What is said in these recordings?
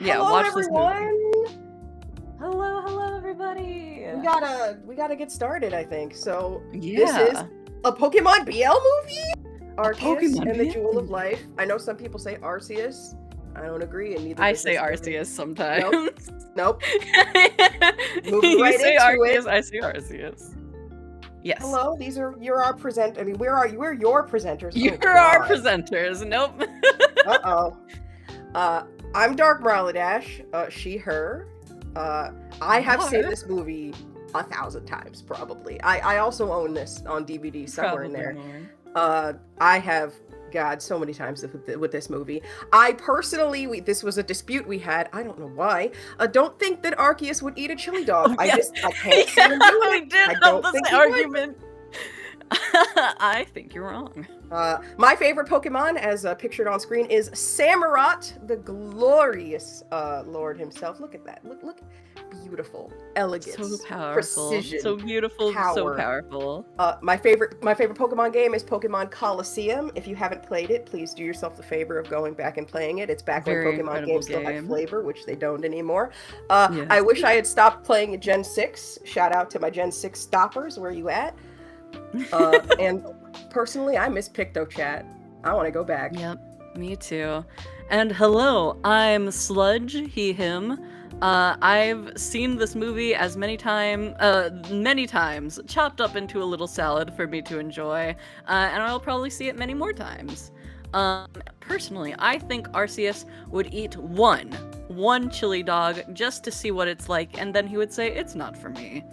Yeah, Hello, watch everyone. this movie. Hello, everybody. We gotta get started, I think. So this is Yeah, a Pokemon BL movie. Arceus Pokemon and the BL Jewel of movie. Life. I know some people say Arceus. I don't agree, and neither I does say this movie. Arceus sometimes. Nope. Moving You right say into Arceus, it. I say Arceus. Yes. Hello, you're our present. I mean, we're your presenters. You're Oh, our God. presenters. Nope. Uh-oh. I'm Dark Mrowlidash, she, her. I have seen this movie 1,000 times, probably. I also own this on DVD somewhere in there. More. I have, God, so many times with this movie. I personally, this was a dispute we had, I don't know why, don't think that Arceus would eat a chili dog. Oh, yeah. I can't see him do We it. did I have don't this think he would. argument. I think you're wrong. My favorite Pokemon, as pictured on screen, is Samurott, the glorious Lord himself. Look at that. Look. Beautiful. Elegance. So powerful. Precision. So beautiful. Power. So powerful. My favorite Pokemon game is Pokemon Coliseum. If you haven't played it, please do yourself the favor of going back and playing it. It's back Very when Pokemon games still had flavor, which they don't anymore. Yes. I wish I had stopped playing Gen 6. Shout out to my Gen 6 stoppers. Where you at? And personally, I miss PictoChat. I want to go back. Yep, me too. And hello, I'm Sludge, he, him. I've seen this movie as many times, chopped up into a little salad for me to enjoy, and I'll probably see it many more times. Personally, I think Arceus would eat one chili dog just to see what it's like, and then he would say, it's not for me.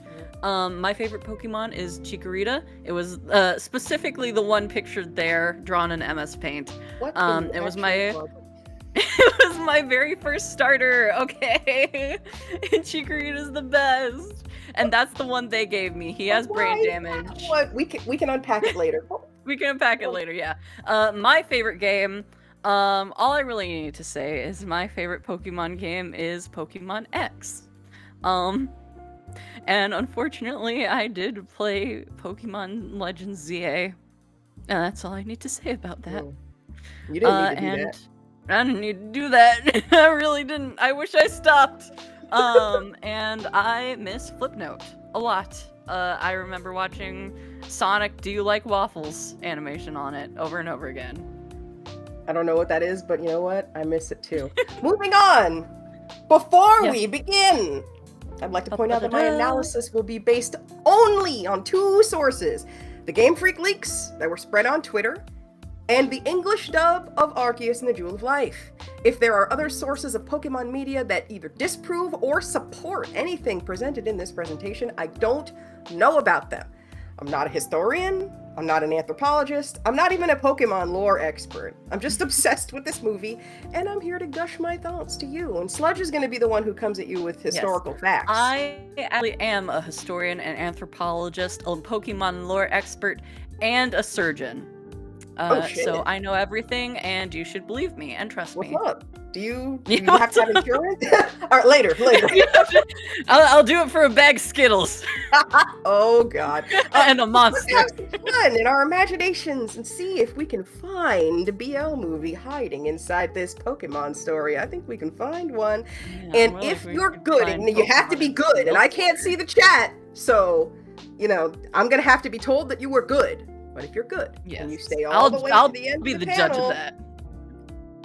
My favorite Pokemon is Chikorita. It was specifically the one pictured there, drawn in MS Paint. It was my very first starter, okay? And Chikorita's the best. And that's the one they gave me. He has brain damage. What? We can unpack it later. We can unpack it later, yeah. My favorite game, all I really need to say is my favorite Pokemon game is Pokemon X. And unfortunately, I did play Pokemon Legends ZA. And that's all I need to say about that. You didn't need to do that. I didn't need to do that. I really didn't. I wish I stopped. And I miss Flipnote a lot. I remember watching Sonic Do You Like Waffles animation on it over and over again. I don't know what that is, but you know what? I miss it too. Moving on! Before we begin, I'd like to point out that my analysis will be based only on 2 sources. The Game Freak leaks that were spread on Twitter, and the English dub of Arceus and the Jewel of Life. If there are other sources of Pokemon media that either disprove or support anything presented in this presentation, I don't know about them. I'm not a historian, I'm not an anthropologist, I'm not even a Pokemon lore expert. I'm just obsessed with this movie, and I'm here to gush my thoughts to you. And Sludge is going to be the one who comes at you with historical facts. I actually am a historian, an anthropologist, a Pokemon lore expert, and a surgeon. So I know everything, and you should believe me and trust me. What's up? Do you have to have insurance? All right, later. I'll do it for a bag of Skittles. Oh, God. And a monster. Let's have some fun in our imaginations and see if we can find a BL movie hiding inside this Pokemon story. I think we can find one. Yeah, and if you're good, and you have to be good, and I can't see the chat, so, I'm going to have to be told that you were good. But if you're good, and you stay all the way to the end of the panel, judge of that.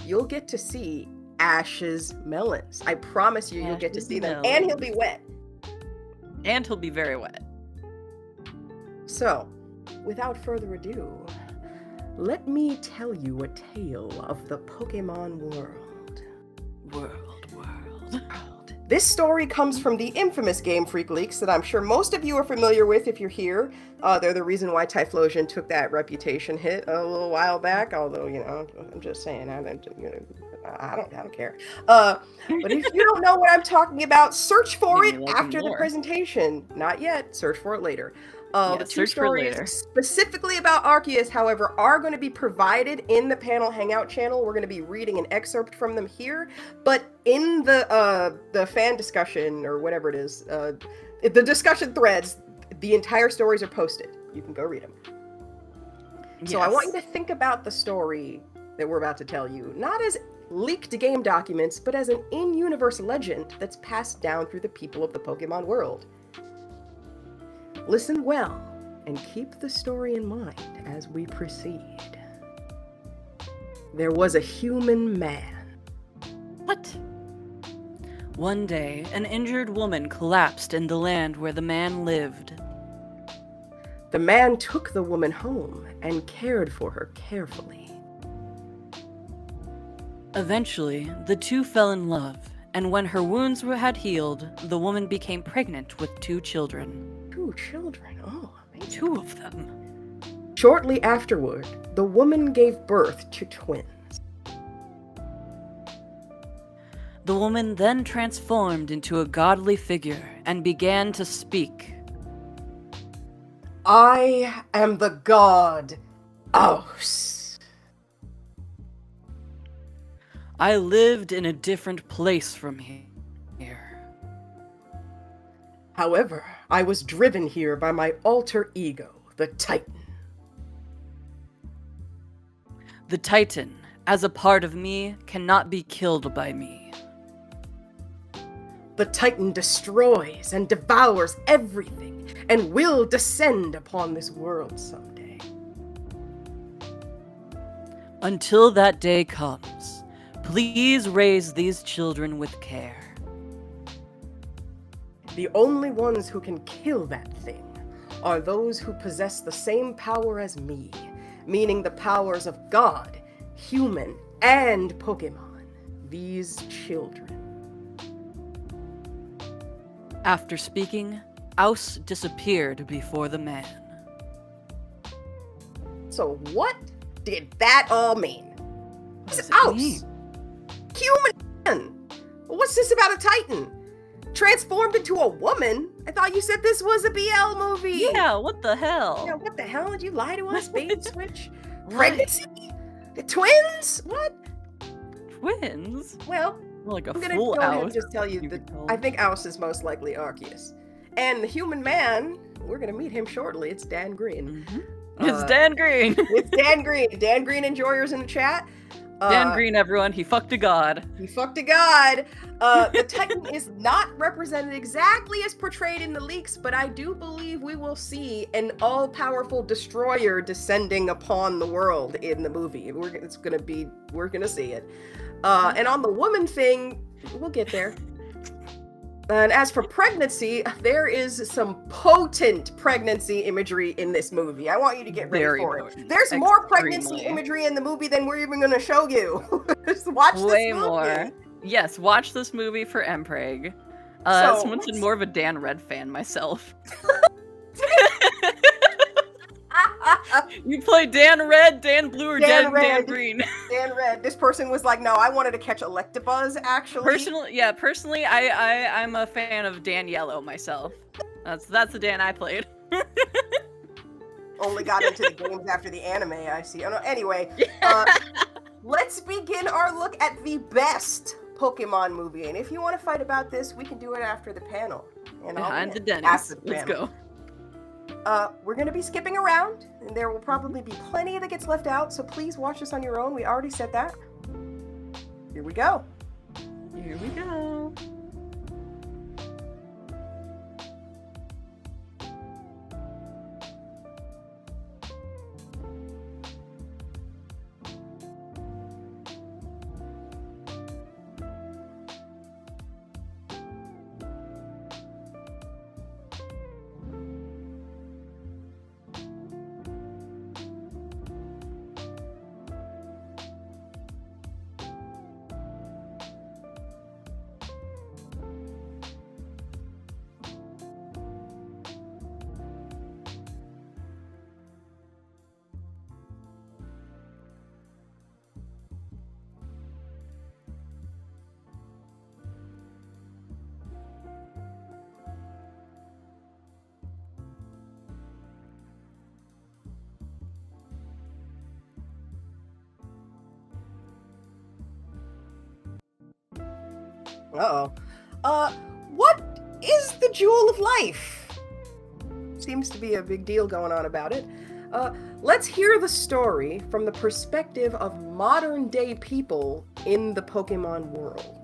You'll get to see Ash's melons. I promise you, you'll get to see them. And he'll be wet. And he'll be very wet. So, without further ado, let me tell you a tale of the Pokemon world. This story comes from the infamous Game Freak leaks that I'm sure most of you are familiar with if you're here. They're the reason why Typhlosion took that reputation hit a little while back, although, I'm just saying, I don't care. But if you don't know what I'm talking about, search for it after the presentation. Not yet, search for it later. The 2 stories specifically about Arceus, however, are going to be provided in the panel hangout channel. We're going to be reading an excerpt from them here, but in the fan discussion or whatever it is, the discussion threads, the entire stories are posted. You can go read them. Yes. So I want you to think about the story that we're about to tell you, not as leaked game documents, but as an in-universe legend that's passed down through the people of the Pokemon world. Listen well, and keep the story in mind as we proceed. There was a human man. What? One day, an injured woman collapsed in the land where the man lived. The man took the woman home and cared for her carefully. Eventually, the two fell in love, and when her wounds had healed, the woman became pregnant with 2 children. 2 children? Oh, amazing. 2 of them. Shortly afterward, the woman gave birth to twins. The woman then transformed into a godly figure and began to speak. I am the god, Arceus. I lived in a different place from here. However, I was driven here by my alter ego, the Titan. The Titan, as a part of me, cannot be killed by me. The Titan destroys and devours everything, and will descend upon this world someday. Until that day comes, please raise these children with care. The only ones who can kill that thing are those who possess the same power as me, meaning the powers of God, human, and Pokémon. These children. After speaking, Aus disappeared before the man. So what did that all mean? What does Aus? it mean? Human! What's this about a Titan? Transformed into a woman? I thought you said this was a BL movie. Yeah, what the hell? Yeah, what the hell? Did you lie to us, bait switch? What? Pregnancy? The twins? What? Twins? Well, Like a I'm gonna full go ahead Aus. and just tell you you that could call I it. think Aus is most likely Arceus. And the human man, we're gonna meet him shortly. It's Dan Green. It's Dan Green. It's Dan Green. Dan Green enjoyers in the chat. Dan Green, everyone. He fucked a god. He fucked a god. The Titan is not represented exactly as portrayed in the leaks, but I do believe we will see an all-powerful destroyer descending upon the world in the movie. We're gonna see it. And on the woman thing, we'll get there. And as for pregnancy, there is some potent pregnancy imagery in this movie. I want you to get ready Very for potent. it. There's more pregnancy Extremely. imagery in the movie than we're even going to show you. Just watch Way this movie. more. Yes, watch this movie for Mpreg. So, Someone's been more of a Dan Red fan myself. You play Dan Red, Dan Blue, or Dan Dan Red. Green. Dan Red. This person was like, no, I wanted to catch Electabuzz, actually. Personally, I'm a fan of Dan Yellow myself. That's the Dan I played. Only got into the games after the anime, I see. Oh, no, anyway, let's begin our look at the best Pokemon movie. And if you want to fight about this, we can do it after the panel. And Behind the win Dennis. after the Let's panel. go. We're going to be skipping around, and there will probably be plenty that gets left out, so please watch this on your own. We already said that. Here we go. Here we go. Uh-oh. What is the Jewel of Life? Seems to be a big deal going on about it. Let's hear the story from the perspective of modern-day people in the Pokemon world.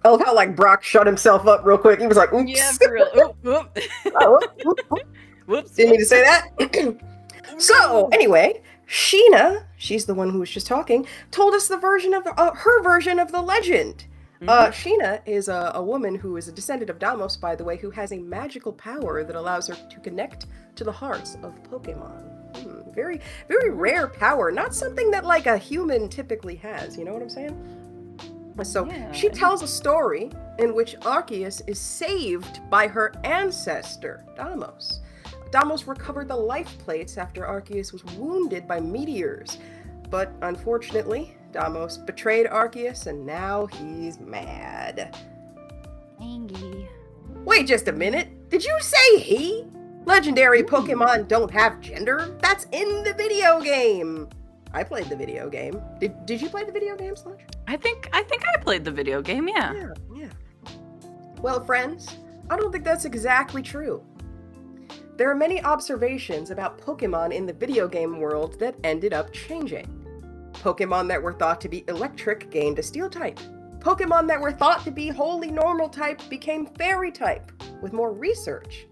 I love how, like, Brock shut himself up real quick. He was like, oops. Yeah, for real. Oop, oop. Oh, whoop, whoop. Whoops. Didn't mean to say that. So, anyway, Sheena, she's the one who was just talking, told us the version of her version of the legend. Sheena is a woman who is a descendant of Deimos, by the way, who has a magical power that allows her to connect to the hearts of Pokemon. Very, very rare power. Not something that, like, a human typically has. You know what I'm saying? So Yeah. she tells a story in which Arceus is saved by her ancestor, Deimos. Deimos recovered the life plates after Arceus was wounded by meteors. But unfortunately, Deimos betrayed Arceus and now he's mad. Angie. Wait just a minute. Did you say he? Legendary Pokemon don't have gender? That's in the video game. I played the video game. Did you play the video game, Sludge? I think I played the video game, yeah. Yeah. Well, friends, I don't think that's exactly true. There are many observations about Pokemon in the video game world that ended up changing. Pokemon that were thought to be electric gained a steel type. Pokemon that were thought to be wholly normal type became fairy type, with more research.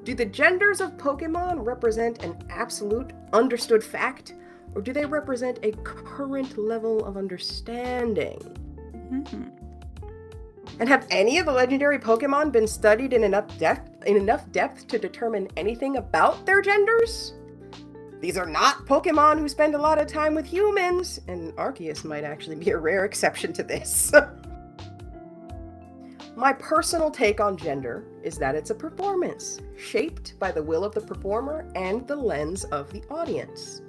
Do the genders of Pokemon represent an absolute understood fact, or do they represent a current level of understanding? Mm-hmm. And have any of the legendary Pokemon been studied in enough depth to determine anything about their genders? These are not Pokemon who spend a lot of time with humans, and Arceus might actually be a rare exception to this. My personal take on gender is that it's a performance, shaped by the will of the performer and the lens of the audience.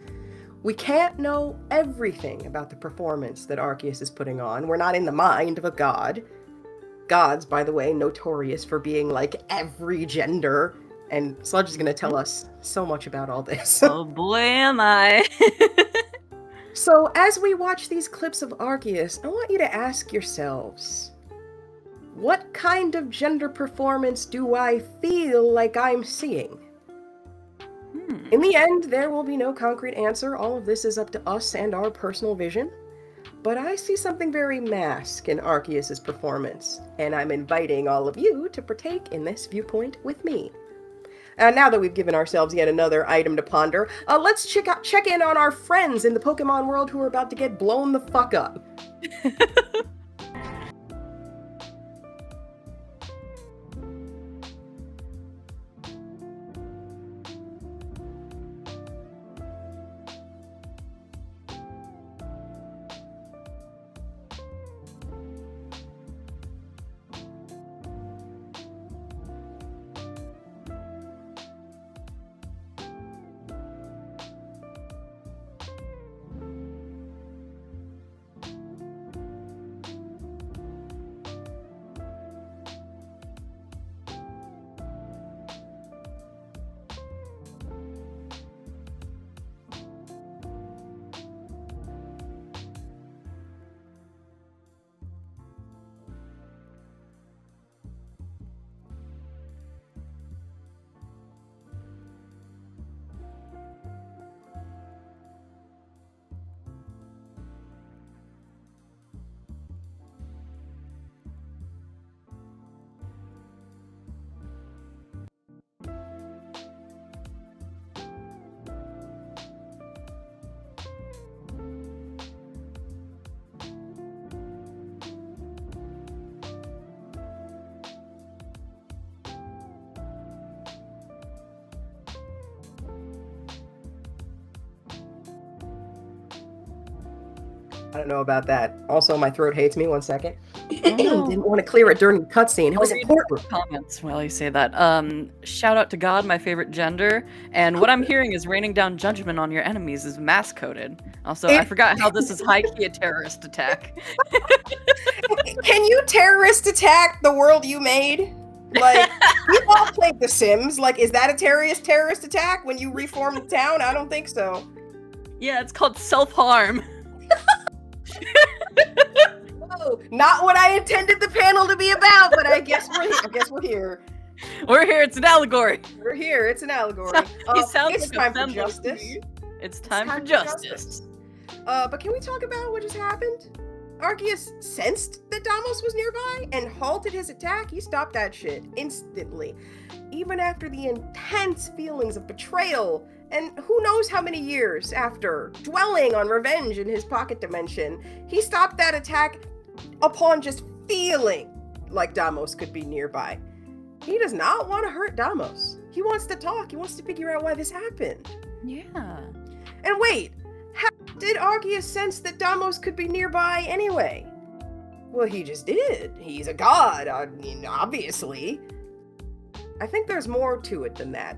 We can't know everything about the performance that Arceus is putting on. We're not in the mind of a god. Gods, by the way, notorious for being like every gender. And Sludge is going to tell us so much about all this. Oh boy, am I. So, as we watch these clips of Arceus, I want you to ask yourselves, what kind of gender performance do I feel like I'm seeing? In the end, there will be no concrete answer. All of this is up to us and our personal vision. But I see something very masked in Arceus' performance, and I'm inviting all of you to partake in this viewpoint with me. Now that we've given ourselves yet another item to ponder, let's check in on our friends in the Pokemon world who are about to get blown the fuck up. I don't know about that. Also, my throat hates me. 1 second. Didn't want to clear it during the cutscene. It was important. Comments while you say that. Shout out to God, my favorite gender. And what I'm hearing is raining down judgment on your enemies is mass coded. Also, I forgot how this is high key a terrorist attack. Can you terrorist attack the world you made? Like, we've all played The Sims. Like, is that a terrorist attack when you reform the town? I don't think so. Yeah, it's called self-harm. Whoa, not what I intended the panel to be about, but I guess we're here. We're here. It's an allegory. We're here. It's an allegory. He sounds it's like time for justice. It's time for justice. But can we talk about what just happened? Arceus sensed that Deimos was nearby and halted his attack. He stopped that shit instantly. Even after the intense feelings of betrayal and who knows how many years after dwelling on revenge in his pocket dimension, he stopped that attack upon just feeling like Deimos could be nearby. He does not want to hurt Deimos. He wants to talk. He wants to figure out why this happened. Yeah. And wait, how did Arceus sense that Deimos could be nearby anyway? Well, he just did. He's a god, I mean, obviously. I think there's more to it than that.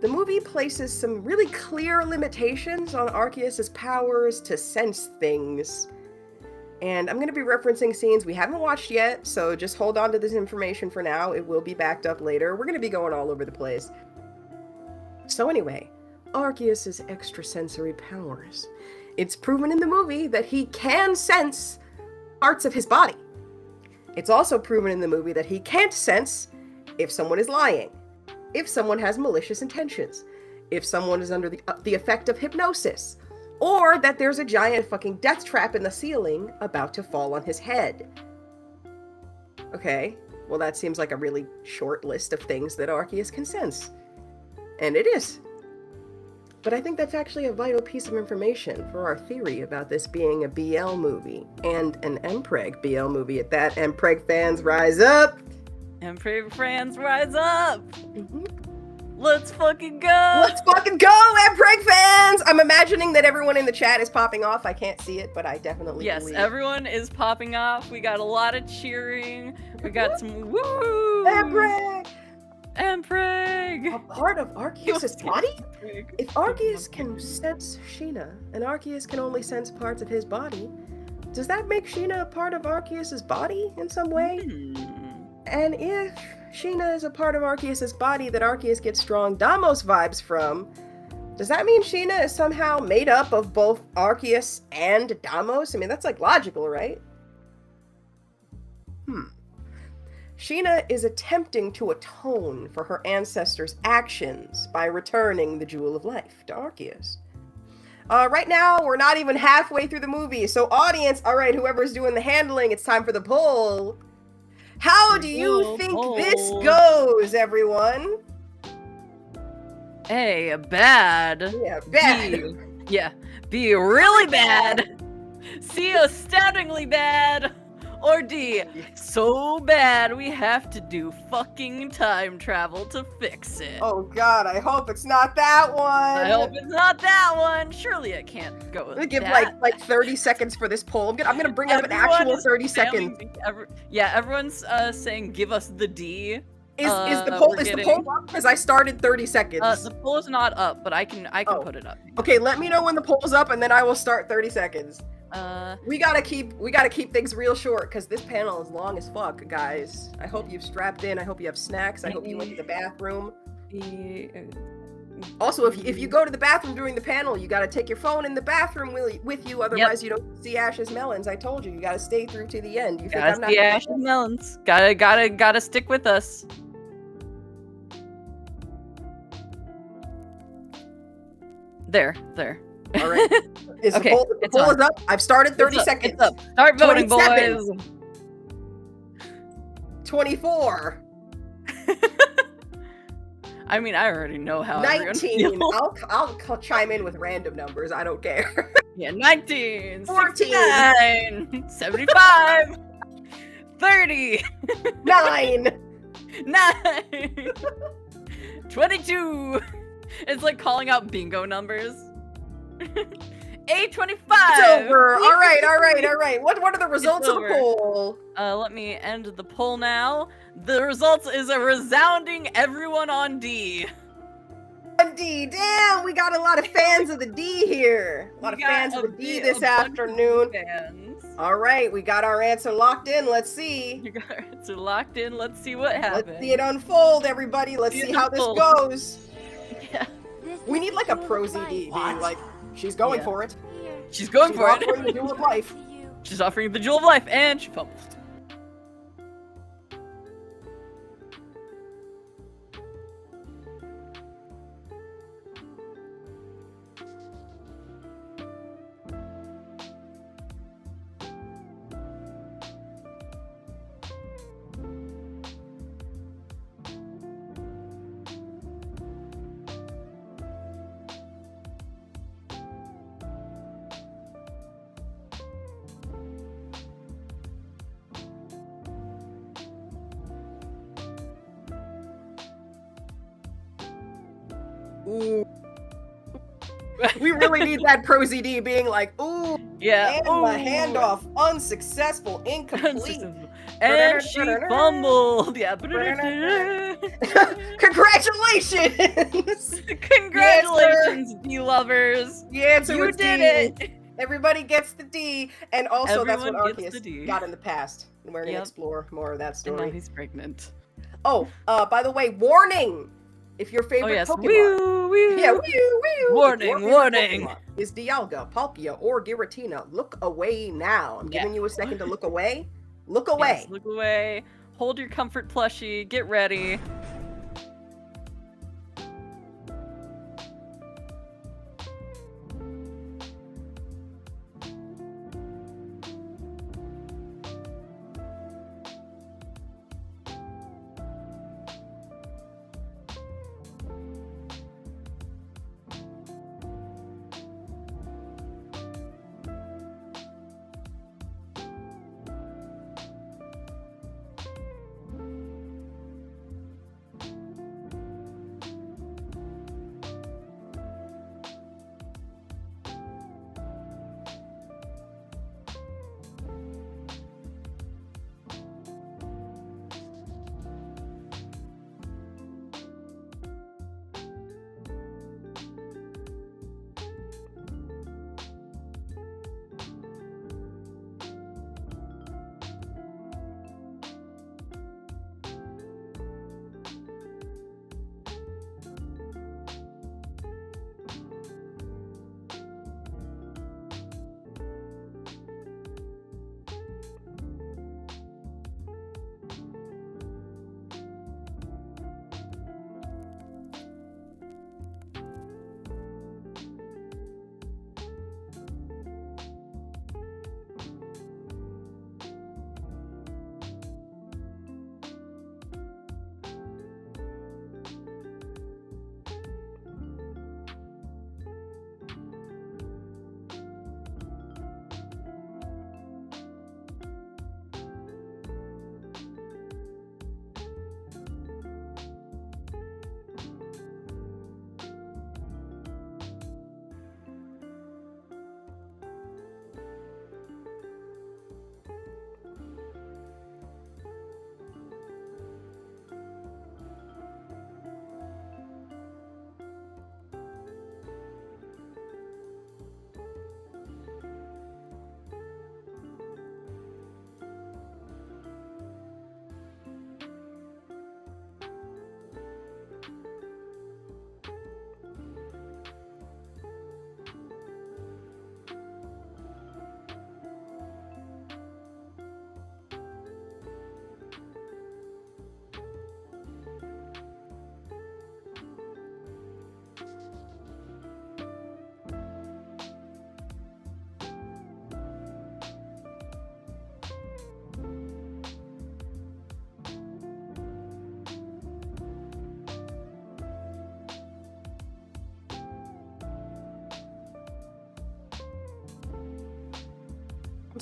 The movie places some really clear limitations on Arceus' powers to sense things. And I'm going to be referencing scenes we haven't watched yet, so just hold on to this information for now. It will be backed up later. We're going to be going all over the place. So anyway, Arceus' extrasensory powers. It's proven in the movie that he can sense parts of his body. It's also proven in the movie that he can't sense if someone is lying, if someone has malicious intentions, if someone is under the effect of hypnosis, or that there's a giant fucking death trap in the ceiling about to fall on his head. Okay, well that seems like a really short list of things that Arceus can sense. And it is. But I think that's actually a vital piece of information for our theory about this being a BL movie, and an Mpreg BL movie at that. Mpreg fans, rise up! Mpreg fans, rise up! Mm-hmm. Let's fucking go! Let's fucking go, Mpreg fans! I'm imagining that everyone in the chat is popping off. I can't see it, but I definitely Yes, believe. everyone is popping off. We got a lot of cheering. We got some woo! Empreg! Empreg! A part of Arceus' body? Empreg. If Arceus can sense Sheena, and Arceus can only sense parts of his body, does that make Sheena a part of Arceus' body in some way? And if Sheena is a part of Arceus' body that Arceus gets strong Damos vibes from, does that mean Sheena is somehow made up of both Arceus and Damos? I mean, that's like logical, right? Sheena is attempting to atone for her ancestors' actions by returning the Jewel of Life to Arceus. Right now, we're not even halfway through the movie, so audience, alright, whoever's doing the handling, it's time for the poll. How do you think this goes, everyone? A, bad. Yeah, bad. B, yeah, B, really bad. C, astoundingly bad. Or D, so bad we have to do fucking time travel to fix it. Oh god, I hope it's not that one. I hope it's not that one. Surely it can't go with I'm gonna give that. like 30 seconds for this poll. I'm gonna bring up an actual 30 seconds. Yeah, everyone's saying give us the D. Is the poll up? Because I started 30 seconds. The poll is not up, but I can put it up. Okay, let me know when the poll's up, and then I will start 30 seconds. We gotta keep things real short because this panel is long as fuck, guys. I hope you've strapped in. I hope you have snacks. I hope you went to the bathroom. Also, if you go to the bathroom during the panel, you gotta take your phone in the bathroom with you. Otherwise, you don't see Ash's melons. I told you, you gotta stay through to the end. You think I'm not? See Ash's melons. Gotta stick with us. There. All right. The poll is up. I've started 30 seconds. It's up. Start voting, 27. boys. 24. I mean, I already know how. 19. I'll chime in with random numbers. I don't care. Yeah, 19. 14. 69. 75. 30. 9. 9. 22. It's like calling out bingo numbers. 825. It's over. All right. What are the results of the poll? Let me end the poll now. The results is a resounding everyone on D. On D. Damn, we got a lot of fans of the D here. A lot of fans of the D this afternoon. All right, we got our answer locked in. Let's see. You got our answer locked in. Let's see what happens. Let's see it unfold, everybody. Let's see how this goes. Yeah. We need like a prosy D being like, she's going for it. She's going for it. She's offering the Jewel of Life. She's offering the Jewel of Life, and she fumbled. Ooh. We really need that prosy D being like, ooh, yeah, and the handoff, unsuccessful, incomplete. And she fumbled. Yeah. Congratulations! Congratulations, D lovers. The answer you was did D. it. Everybody gets the D, and also Everyone that's what gets Arceus got in the past. And we're gonna explore more of that story. And now he's pregnant. Oh, by the way, warning! If your favorite Pokemon, warning, Pokemon is Dialga, Palkia, or Giratina, look away now. I'm giving you a second to look away. Look away. Yes, look away. Hold your comfort plushie. Get ready.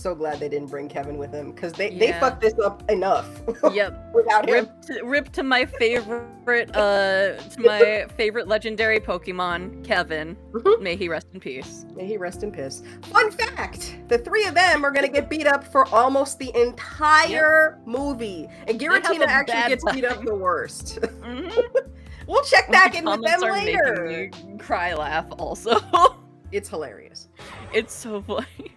so glad they didn't bring Kevin with him, because they Yeah. fucked this up enough. Yep. Without him. Rip to my favorite legendary Pokemon, Kevin. May he rest in peace. May he rest in peace. Fun fact, the three of them are gonna get beat up for almost the entire movie. And Giratina actually gets beat up the worst. We'll check back in with them later. Making me cry laugh also. It's hilarious. It's so funny.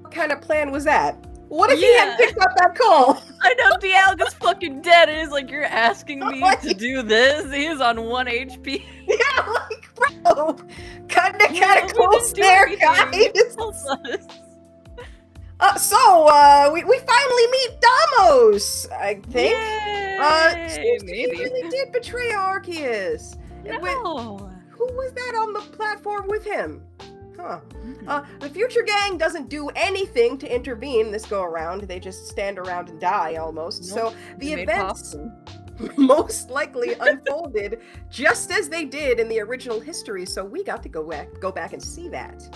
What kind of plan was that? What if he had picked up that call? I know Dialga's fucking dead. It is like, you're asking me to do this? He is on 1 HP. Yeah, like, bro. Kinda close there, guys. We finally meet Damos, I think. Yay! Seems like Maybe. he really did betray Arceus. No. Who was that on the platform with him? Huh. Mm-hmm. The Future Gang doesn't do anything to intervene this go around. They just stand around and die almost. Nope. So the Made events possible. most likely unfolded just as they did in the original history. So we got to go back and see that.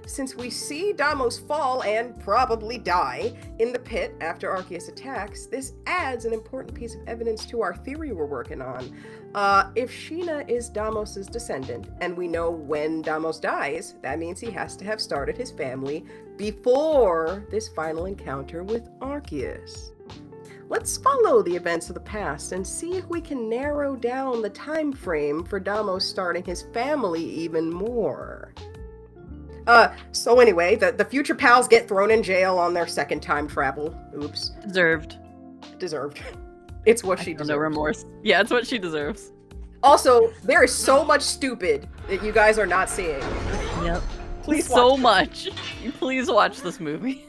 Since we see Damos fall and probably die in the pit after Arceus attacks, this adds an important piece of evidence to our theory we're working on. If Sheena is Damos's descendant, and we know when Damos dies, that means he has to have started his family before this final encounter with Arceus. Let's follow the events of the past and see if we can narrow down the time frame for Damos starting his family even more. So anyway, the future pals get thrown in jail on their second time travel. Oops. Deserved. It's what she deserves. No remorse. Yeah, it's what she deserves. Also, there is so much stupid that you guys are not seeing. Yep. Please watch so it. much. Please watch this movie.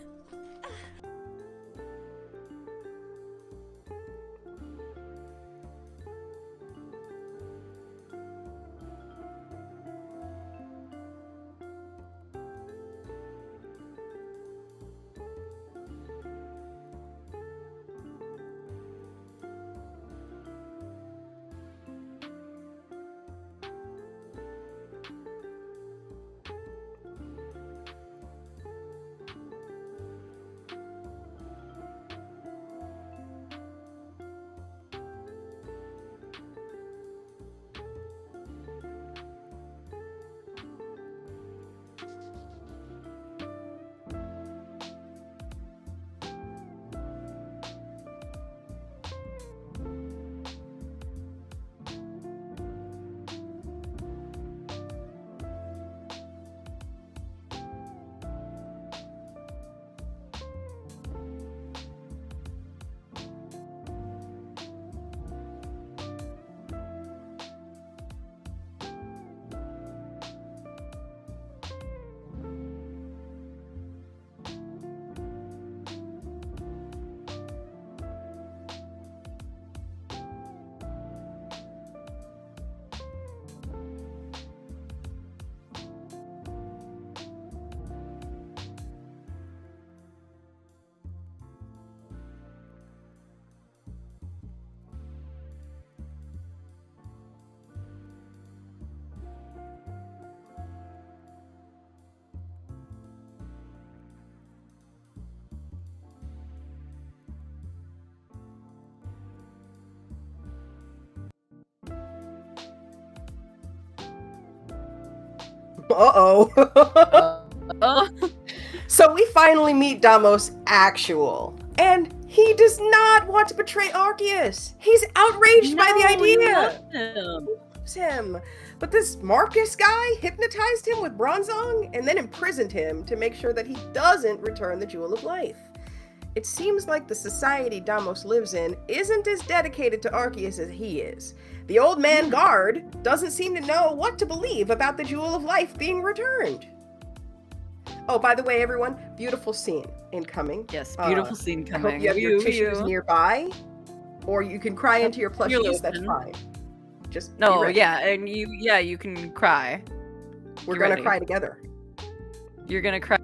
Uh-oh. So we finally meet Damos actual. And he does not want to betray Arceus. He's outraged by the idea. He Loves him. But this Marcus guy hypnotized him with Bronzong and then imprisoned him to make sure that he doesn't return the Jewel of Life. It seems like the society Damos lives in isn't as dedicated to Arceus as he is. The old man guard doesn't seem to know what to believe about the Jewel of Life being returned. Oh, by the way, everyone, beautiful scene incoming. Yes, beautiful scene coming. I hope you have your tissues nearby, or you can cry into your plushies. That's fine. Just no, yeah, and you can cry. We're gonna cry together. You're gonna cry.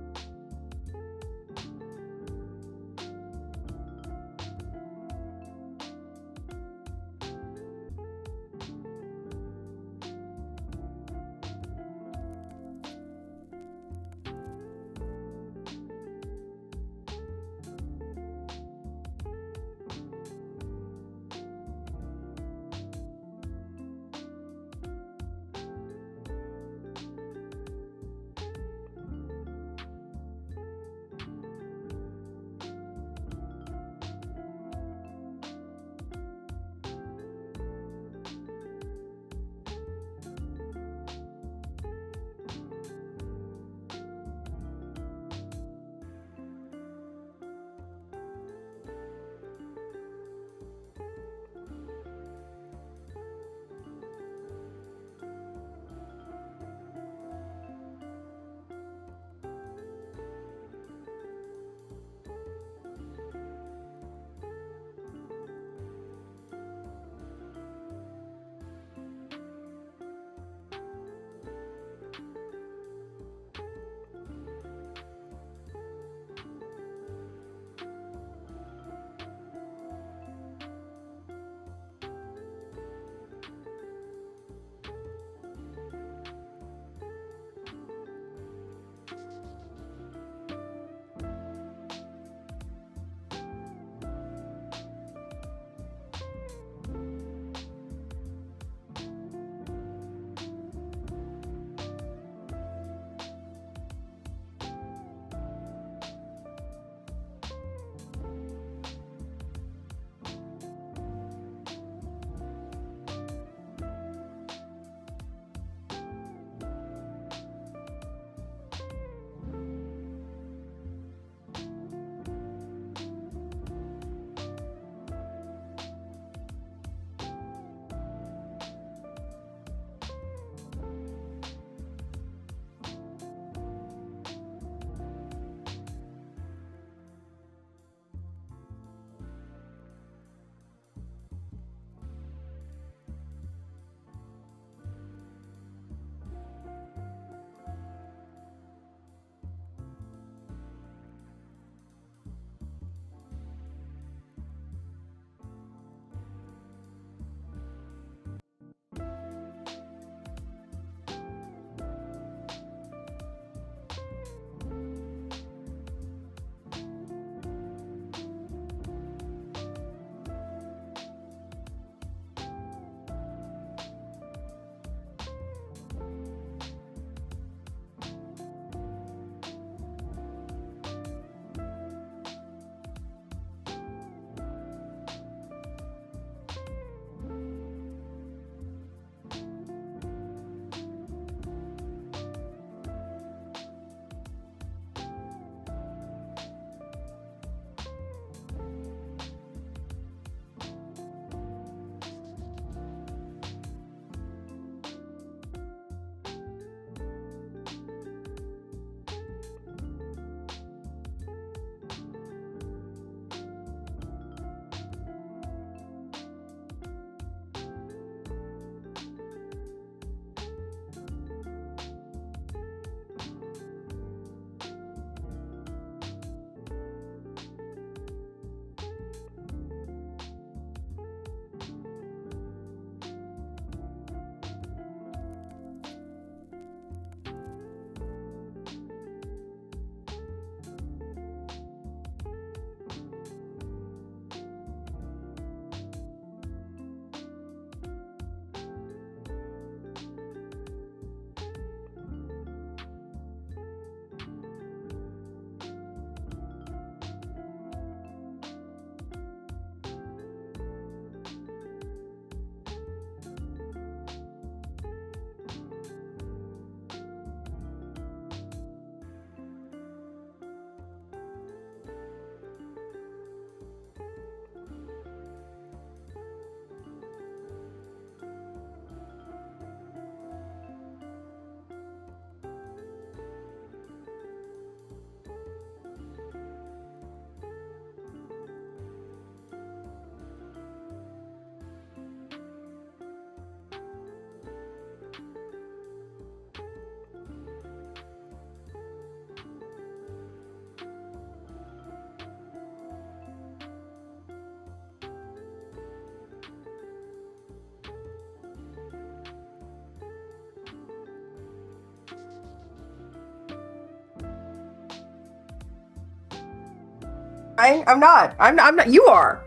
I'm not. I'm not. You are.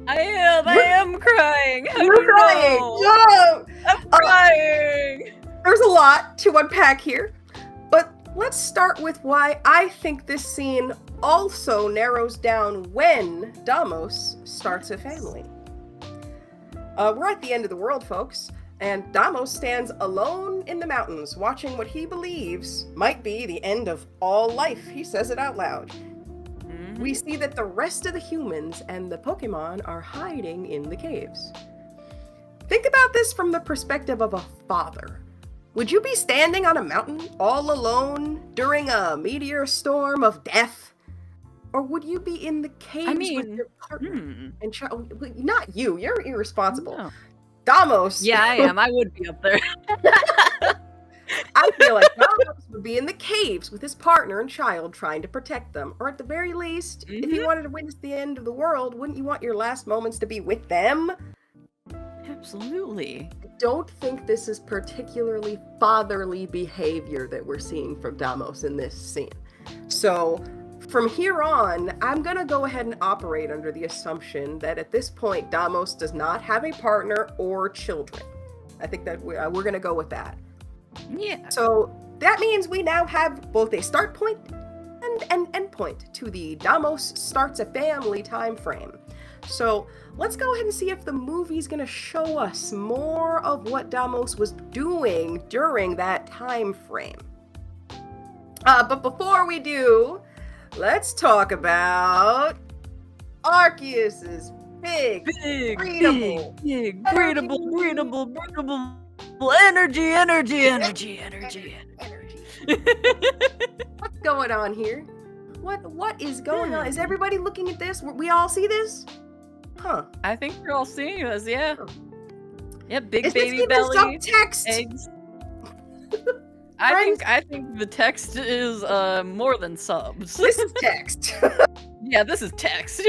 I am crying. How You're do you crying. know? No. I'm crying. There's a lot to unpack here, but let's start with why I think this scene also narrows down when Damos starts a family. We're at the end of the world, folks, and Damos stands alone in the mountains, watching what he believes might be the end of all life. He says it out loud. We see that the rest of the humans and the Pokémon are hiding in the caves. Think about this from the perspective of a father. Would you be standing on a mountain all alone during a meteor storm of death? Or would you be in the caves with your partner and child? Not you. You're irresponsible. No. Damos. Yeah, I am. I would be up there. I feel like Damos would be in the caves with his partner and child trying to protect them. Or at the very least, if you wanted to witness the end of the world, wouldn't you want your last moments to be with them? Absolutely. I don't think this is particularly fatherly behavior that we're seeing from Damos in this scene. So from here on, I'm going to go ahead and operate under the assumption that at this point, Damos does not have a partner or children. I think that we're going to go with that. Yeah. So that means we now have both a start point and an end point to the Damos starts a family time frame. So let's go ahead and see if the movie's going to show us more of what Damos was doing during that time frame. But before we do, let's talk about Arceus's big, breedable energy. What's going on here? What is going on? Is everybody looking at this? We all see this? Huh. I think we're all seeing this, yeah. Yeah, big Is baby this belly, subtext? eggs. I think the text is more than subs. This is text. Yeah, this is text.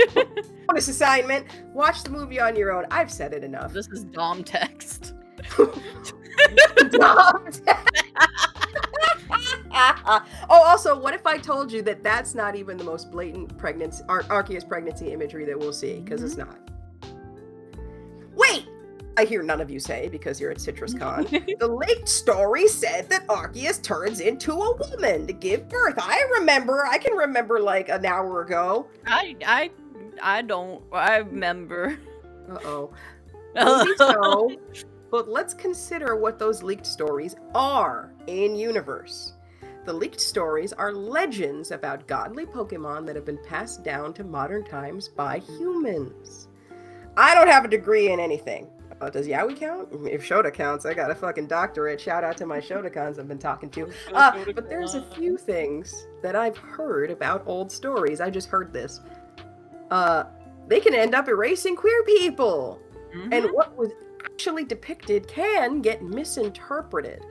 Bonus assignment: watch the movie on your own. I've said it enough. This is Dom text. Oh, also, what if I told you that that's not even the most blatant pregnancy, Arceus pregnancy imagery that we'll see? Because it's not. Wait! I hear none of you say, because you're at CitrusCon. The leaked story said that Arceus turns into a woman to give birth. I can remember like an hour ago. I remember. Uh-oh. Maybe so. But let's consider what those leaked stories are in universe. The leaked stories are legends about godly Pokemon that have been passed down to modern times by humans. I don't have a degree in anything. Does Yowie count? If Shota counts, I got a fucking doctorate. Shout out to my Shotacons I've been talking to. But there's a few things that I've heard about old stories. I just heard this. They can end up erasing queer people. And what was actually depicted can get misinterpreted.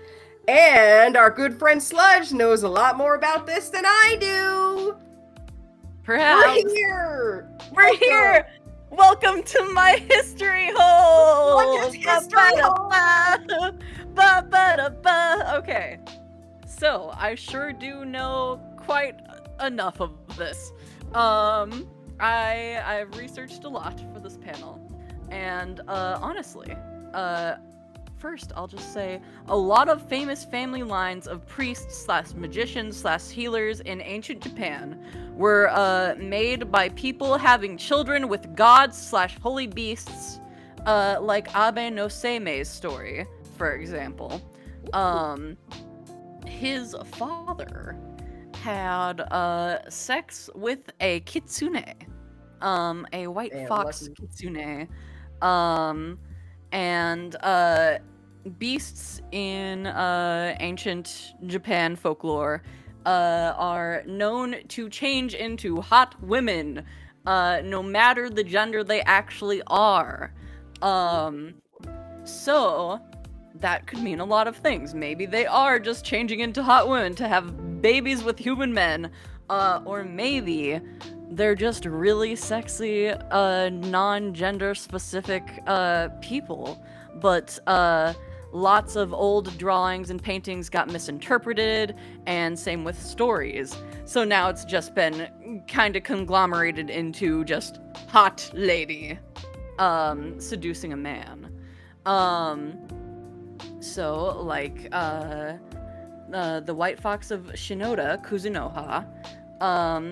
And our good friend Sludge knows a lot more about this than I do. Perhaps. We're here. Welcome to my history hole. What is history hole? Okay. So, I sure do know quite enough of this. I've researched a lot for this panel. And honestly, first I'll just say a lot of famous family lines of priests / magicians / healers in ancient Japan were made by people having children with gods / holy beasts, like Abe no Seimei's story, for example. His father had sex with a kitsune, a white fox kitsune. And beasts in ancient Japan folklore are known to change into hot women, no matter the gender they actually are. So that could mean a lot of things. Maybe they are just changing into hot women to have babies with human men, or maybe they're just really sexy, non-gender specific people. But lots of old drawings and paintings got misinterpreted, and same with stories. So now it's just been kind of conglomerated into just hot lady seducing a man. So, like, the White Fox of Shinoda, Kuzunoha,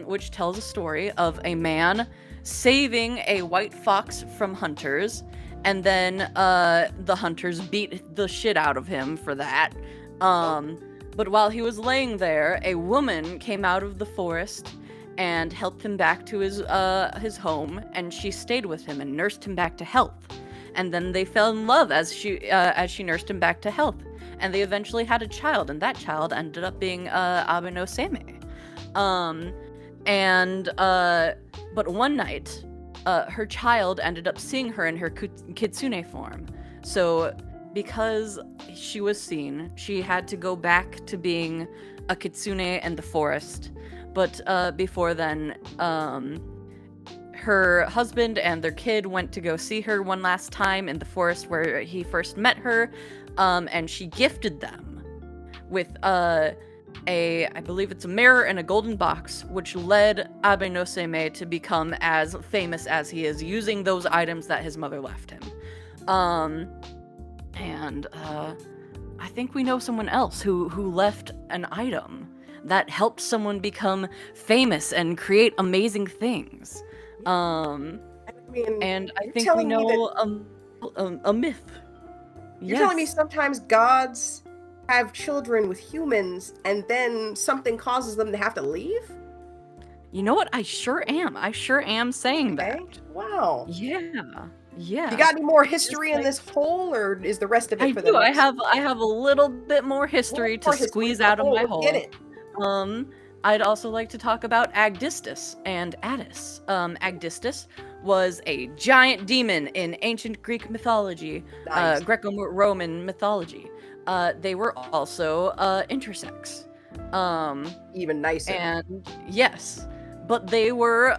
which tells a story of a man saving a white fox from hunters, and then the hunters beat the shit out of him for that. But while he was laying there, a woman came out of the forest and helped him back to his home, and she stayed with him and nursed him back to health. And then they fell in love as she nursed him back to health, and they eventually had a child, and that child ended up being Abe no Seimei. But one night, her child ended up seeing her in her kitsune form. So because she was seen, she had to go back to being a kitsune in the forest. But before then, her husband and their kid went to go see her one last time in the forest where he first met her, and she gifted them with I believe it's a mirror and a golden box, which led Abe no Seimei to become as famous as he is, using those items that his mother left him. I think we know someone else who left an item that helped someone become famous and create amazing things. And I think we know a myth. You're telling me sometimes gods have children with humans, and then something causes them to have to leave? You know what? I sure am saying that. Wow. Yeah. You got any more history in this hole, or is the rest of it for the next? I have a little bit more history to squeeze out of my hole. Get it. I'd also like to talk about Agdistis and Attis. Agdistis was a giant demon in ancient Greek mythology, Nice. Greco-Roman mythology. They were also intersex. Even nicer. And yes, but they were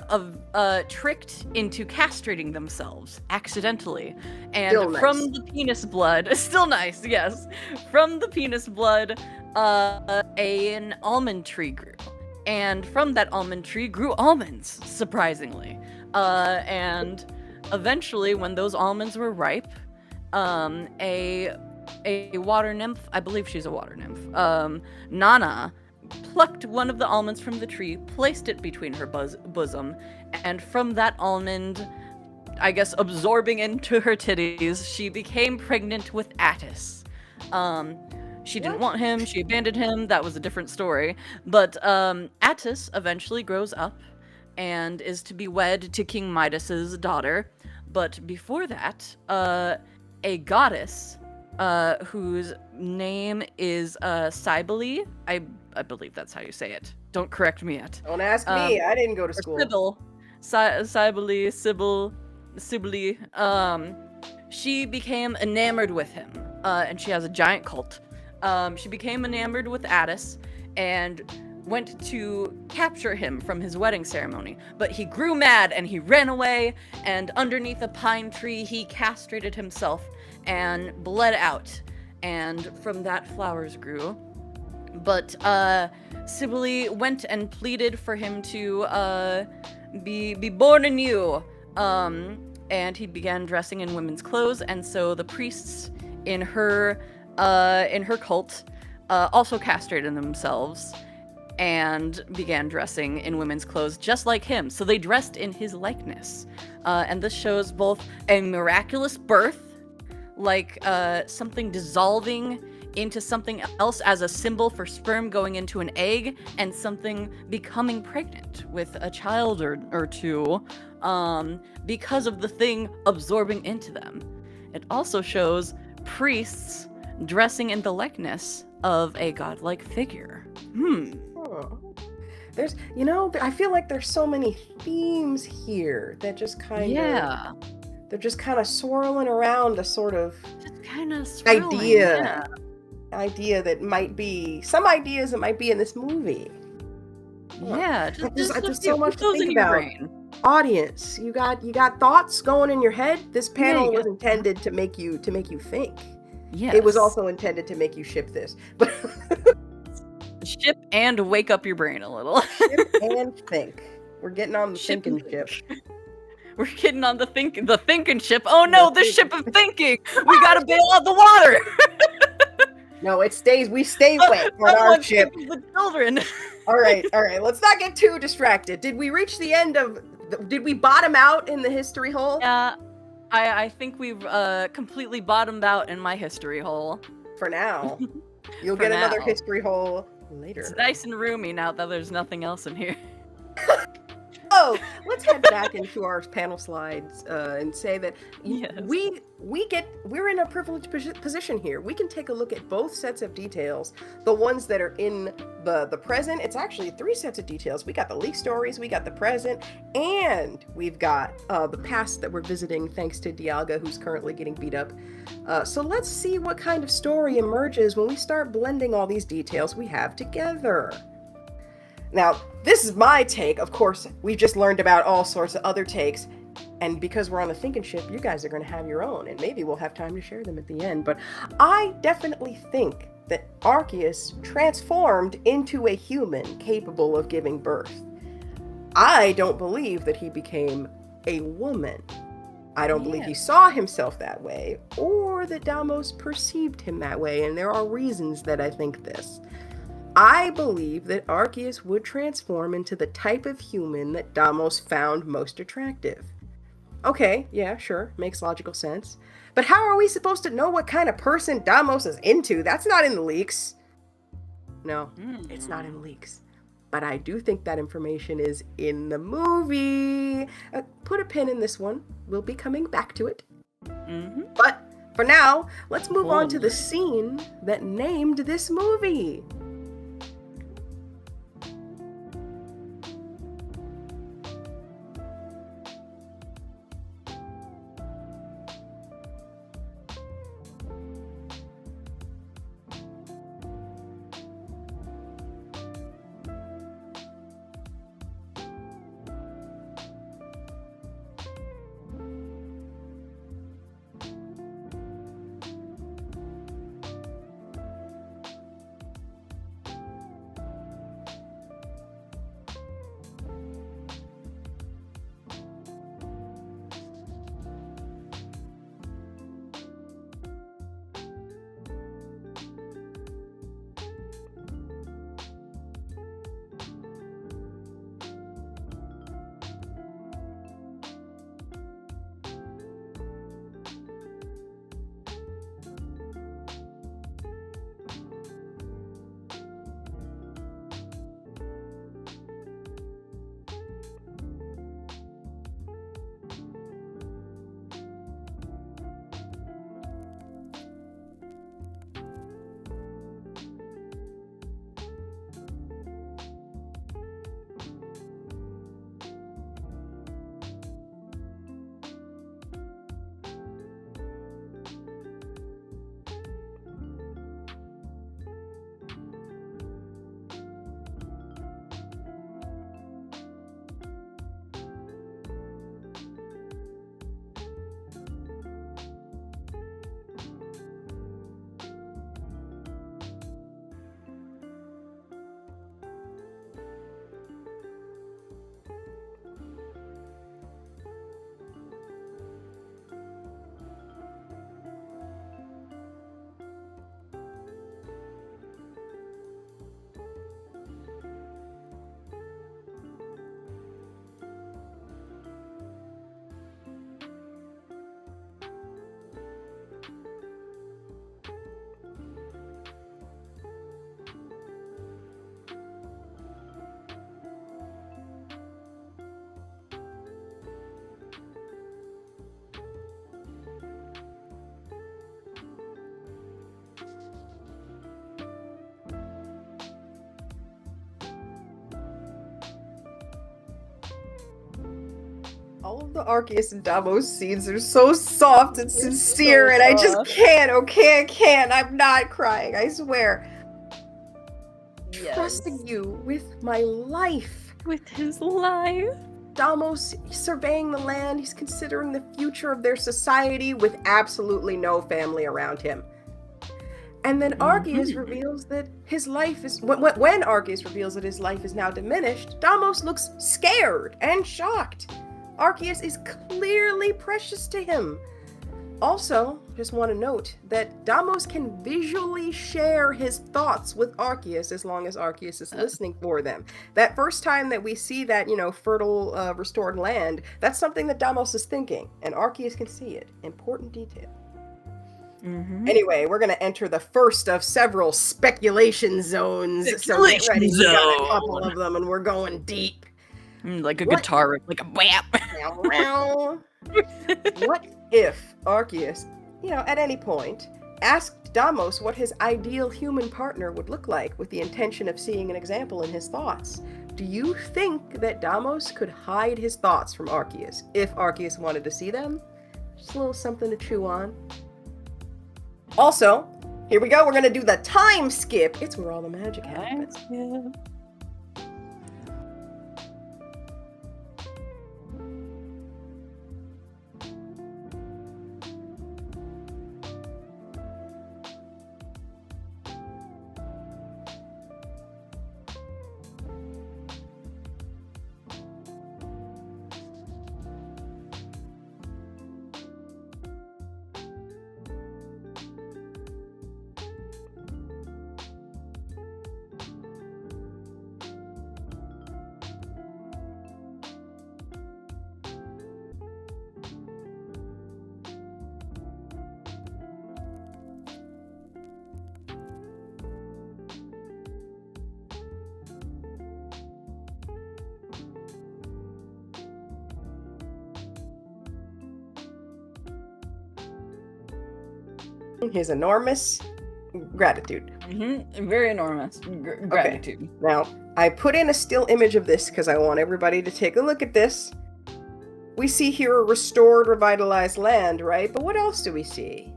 tricked into castrating themselves accidentally. And Still nice. From the penis blood, still nice, yes. From the penis blood, an almond tree grew. And from that almond tree grew almonds, surprisingly. And eventually, when those almonds were ripe, a water nymph, I believe she's a water nymph, Nana, plucked one of the almonds from the tree, placed it between her bosom, and from that almond, I guess absorbing into her titties, she became pregnant with Attis. She didn't want him, she abandoned him, that was a different story. But Attis eventually grows up and is to be wed to King Midas's daughter. But before that, a goddess whose name is Cybele, I believe that's how you say it. Don't correct me yet. Don't ask me, I didn't go to school. Cybele, she became enamored with him, and she has a giant cult. She became enamored with Attis and went to capture him from his wedding ceremony. But he grew mad and he ran away, and underneath a pine tree he castrated himself and bled out. And from that flowers grew. But Cybele went and pleaded for him to be born anew. And he began dressing in women's clothes, and so the priests in her cult also castrated themselves and began dressing in women's clothes just like him. So they dressed in his likeness. And this shows both a miraculous birth, like something dissolving into something else as a symbol for sperm going into an egg, and something becoming pregnant with a child or two because of the thing absorbing into them. It also shows priests dressing in the likeness of a godlike figure. There's, I feel like there's so many themes here that just kind of, they're just kind of swirling around a sort of idea that might be, some ideas that might be in this movie. Just so much to think about. Audience, you got thoughts going in your head. This panel was intended to make you think. Yes. It was also intended to make you ship this, but ship and wake up your brain a little. ship and think. We're getting on the Ship thinking and ship. We're getting on the thinking ship. Oh no, the ship of thinking. We gotta bail out the water. No, it stays. We stay wet on our ship. The children. All right. Let's not get too distracted. Did we reach the end of? Did we bottom out in the history hole? Yeah, I think we've completely bottomed out in my history hole. For now, you'll get another history hole later. It's nice and roomy now that there's nothing else in here. Oh, let's head back into our panel slides and say that Yes. we're in a privileged position here. We can take a look at both sets of details. The ones that are in the present, it's actually 3 sets of details. We got the leak stories, we got the present, and we've got the past that we're visiting thanks to Dialga, who's currently getting beat up. So let's see what kind of story emerges when we start blending all these details we have together. Now, this is my take. Of course, we've just learned about all sorts of other takes, and because we're on the thinking ship, you guys are going to have your own, and maybe we'll have time to share them at the end. But I definitely think that Arceus transformed into a human capable of giving birth. I don't believe that he became a woman. I don't believe he saw himself that way, or that Deimos perceived him that way, and there are reasons that I think this. I believe that Arceus would transform into the type of human that Deimos found most attractive. Okay, yeah, sure, makes logical sense. But how are we supposed to know what kind of person Deimos is into? That's not in the leaks. No, it's not in the leaks. But I do think that information is in the movie. Put a pin in this one. We'll be coming back to it. But for now, let's move on to the scene that named this movie. All of the Arceus and Deimos scenes are so soft and sincere, and I just can't. Okay, I can't. I'm not crying, I swear. Yes. Trusting you with my life. With his life. Deimos surveying the land, he's considering the future of their society with absolutely no family around him. And then Arceus reveals that his life is... When Arceus reveals that his life is now diminished, Deimos looks scared and shocked. Arceus is clearly precious to him. Also, just want to note that Deimos can visually share his thoughts with Arceus as long as Arceus is listening for them. That first time that we see that, fertile, restored land, that's something that Deimos is thinking, and Arceus can see it. Important detail. Anyway, we're going to enter the first of several speculation zones. So get ready. We got a couple of them, and we're going deep. Like a guitar, like a whap. What if Arceus, at any point, asked Deimos what his ideal human partner would look like with the intention of seeing an example in his thoughts? Do you think that Deimos could hide his thoughts from Arceus if Arceus wanted to see them? Just a little something to chew on. Also, here we go. We're going to do the time skip. It's where all the magic happens. His enormous gratitude. Very enormous gratitude. Okay. Now, I put in a still image of this because I want everybody to take a look at this. We see here a restored, revitalized land, right? But what else do we see?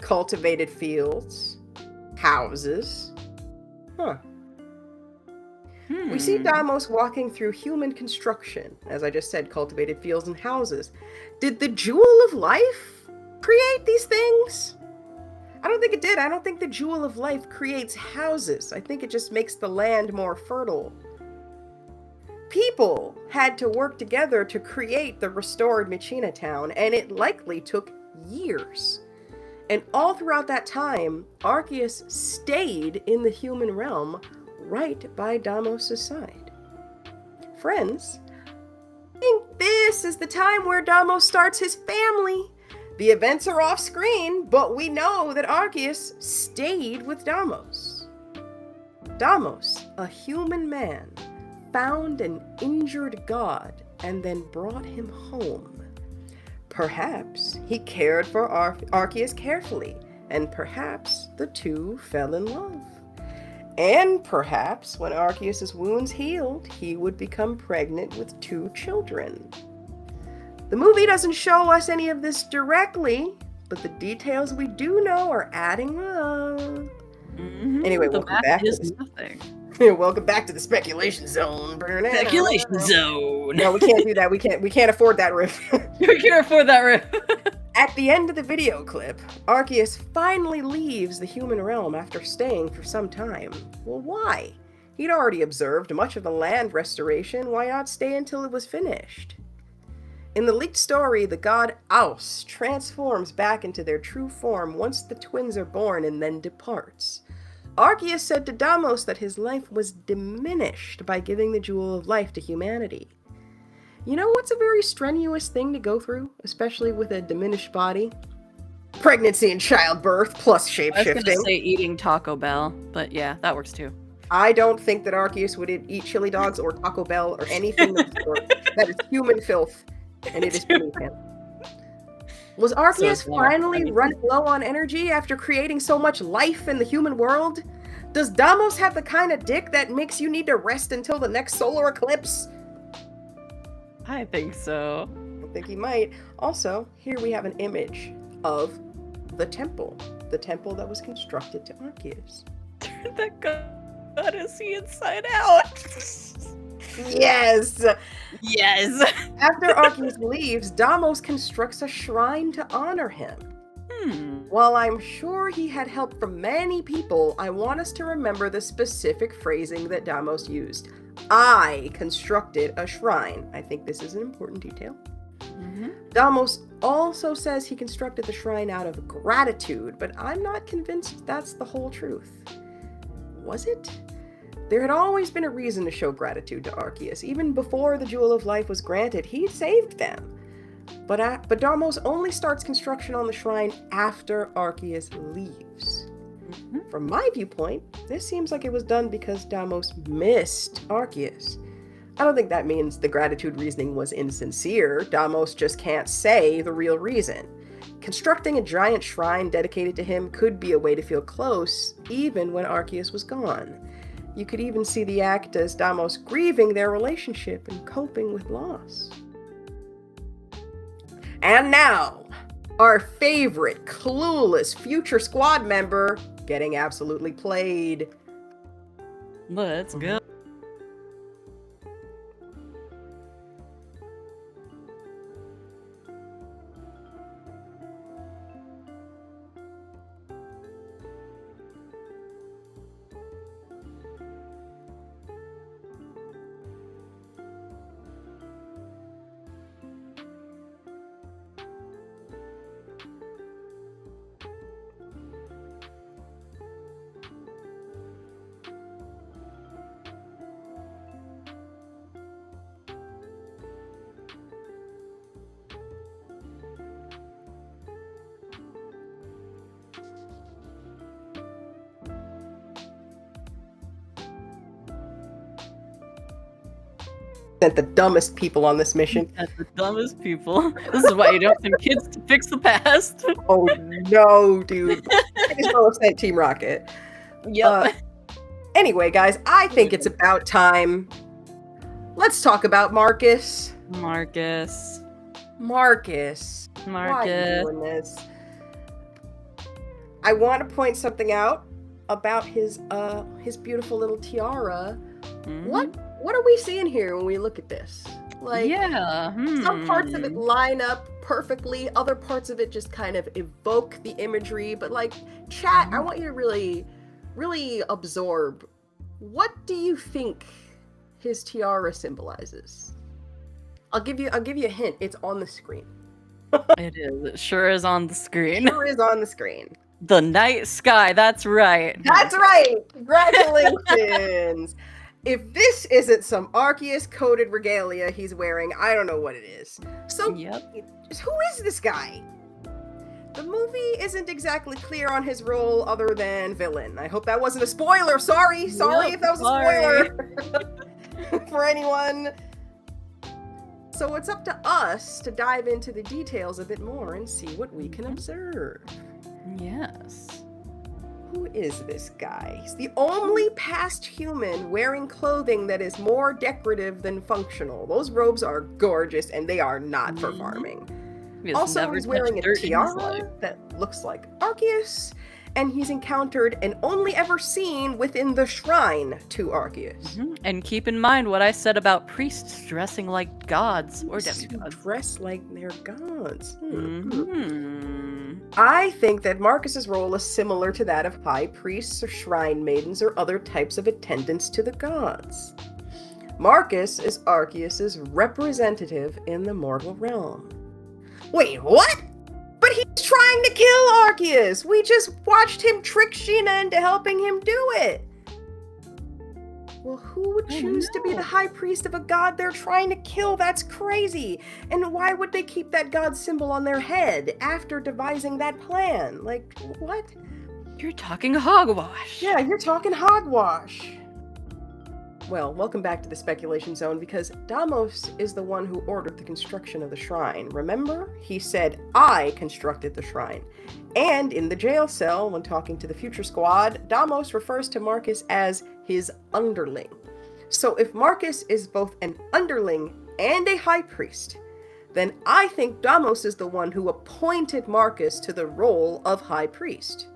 Cultivated fields, houses. We see Deimos walking through human construction. As I just said, cultivated fields and houses. Did the Jewel of Life create these things? I don't think it did. I don't think the Jewel of Life creates houses. I think it just makes the land more fertile. People had to work together to create the restored Machina town, and it likely took years. And all throughout that time, Arceus stayed in the human realm right by Deimos' side. Friends, I think this is the time where Deimos starts his family. The events are off screen, but we know that Arceus stayed with Deimos. Deimos, a human man, found an injured god and then brought him home. Perhaps he cared for Arceus carefully, and perhaps the two fell in love. And perhaps when Arceus' wounds healed, he would become pregnant with 2 children. The movie doesn't show us any of this directly, but the details we do know are adding up. Anyway, welcome back. Welcome back to the speculation zone. Speculation zone. No, we can't do that. We can't afford that riff. We can't afford that riff. At the end of the video clip, Arceus finally leaves the human realm after staying for some time. Well, why? He'd already observed much of the land restoration. Why not stay until it was finished? In the leaked story, the god Aus transforms back into their true form once the twins are born and then departs. Arceus said to Deimos that his life was diminished by giving the Jewel of Life to humanity. You know what's a very strenuous thing to go through, especially with a diminished body? Pregnancy and childbirth plus shapeshifting. I was going to say eating Taco Bell, but yeah, that works too. I don't think that Arceus would eat chili dogs or Taco Bell or anything that is human filth. And it is beneath him. Was Arceus finally running low on energy after creating so much life in the human world? Does Deimos have the kind of dick that makes you need to rest until the next solar eclipse? I think so. I think he might. Also, here we have an image of the temple that was constructed to Arceus. Turn that goddess inside out. Yes! Yes! After Arceus leaves, Deimos constructs a shrine to honor him. While I'm sure he had help from many people, I want us to remember the specific phrasing that Deimos used. I constructed a shrine. I think this is an important detail. Deimos also says he constructed the shrine out of gratitude, but I'm not convinced that's the whole truth. Was it? There had always been a reason to show gratitude to Arceus. Even before the Jewel of Life was granted, he saved them. But Deimos only starts construction on the shrine after Arceus leaves. From my viewpoint, this seems like it was done because Deimos missed Arceus. I don't think that means the gratitude reasoning was insincere. Deimos just can't say the real reason. Constructing a giant shrine dedicated to him could be a way to feel close, even when Arceus was gone. You could even see the act as Deimos grieving their relationship and coping with loss. And now, our favorite clueless future squad member getting absolutely played. Let's go. Sent the dumbest people on this mission. That's the dumbest people. This is why you don't send kids to fix the past. Oh no, dude. I just want to send Team Rocket. Yep. Anyway, guys, I think it's about time. Let's talk about Marcus. Marcus. Why are you doing this? I want to point something out about his beautiful little tiara. What are we seeing here when we look at this? Like, yeah. Some parts of it line up perfectly, other parts of it just kind of evoke the imagery, but like, chat, I want you to really, really absorb. What do you think his tiara symbolizes? I'll give you a hint. It's on the screen. It is. It sure is on the screen. Sure is on the screen. The night sky. That's right. That's right. Congratulations. If this isn't some Arceus-coded regalia he's wearing, I don't know what it is. So, who is this guy? The movie isn't exactly clear on his role other than villain. I hope that wasn't a spoiler. Sorry if that was a spoiler for anyone. So it's up to us to dive into the details a bit more and see what we can observe. Yes. Who is this guy? He's the only past human wearing clothing that is more decorative than functional. Those robes are gorgeous and they are not for farming. Also, he's wearing a tiara that looks like Arceus, and he's encountered and only ever seen within the shrine to Arceus. And keep in mind what I said about priests dressing like gods or demigods. Dress like they're gods. I think that Marcus's role is similar to that of high priests or shrine maidens or other types of attendants to the gods. Marcus is Arceus's representative in the mortal realm. Wait, what? But he's trying to kill Arceus! We just watched him trick Sheena into helping him do it! Well, who would choose to be the high priest of a god they're trying to kill? That's crazy! And why would they keep that god symbol on their head after devising that plan? Like, what? You're talking hogwash. Yeah, you're talking hogwash. Well, welcome back to the speculation zone, because Deimos is the one who ordered the construction of the shrine. Remember? He said, I constructed the shrine. And in the jail cell, when talking to the future squad, Deimos refers to Marcus as his underling. So if Marcus is both an underling and a high priest, then I think Deimos is the one who appointed Marcus to the role of high priest.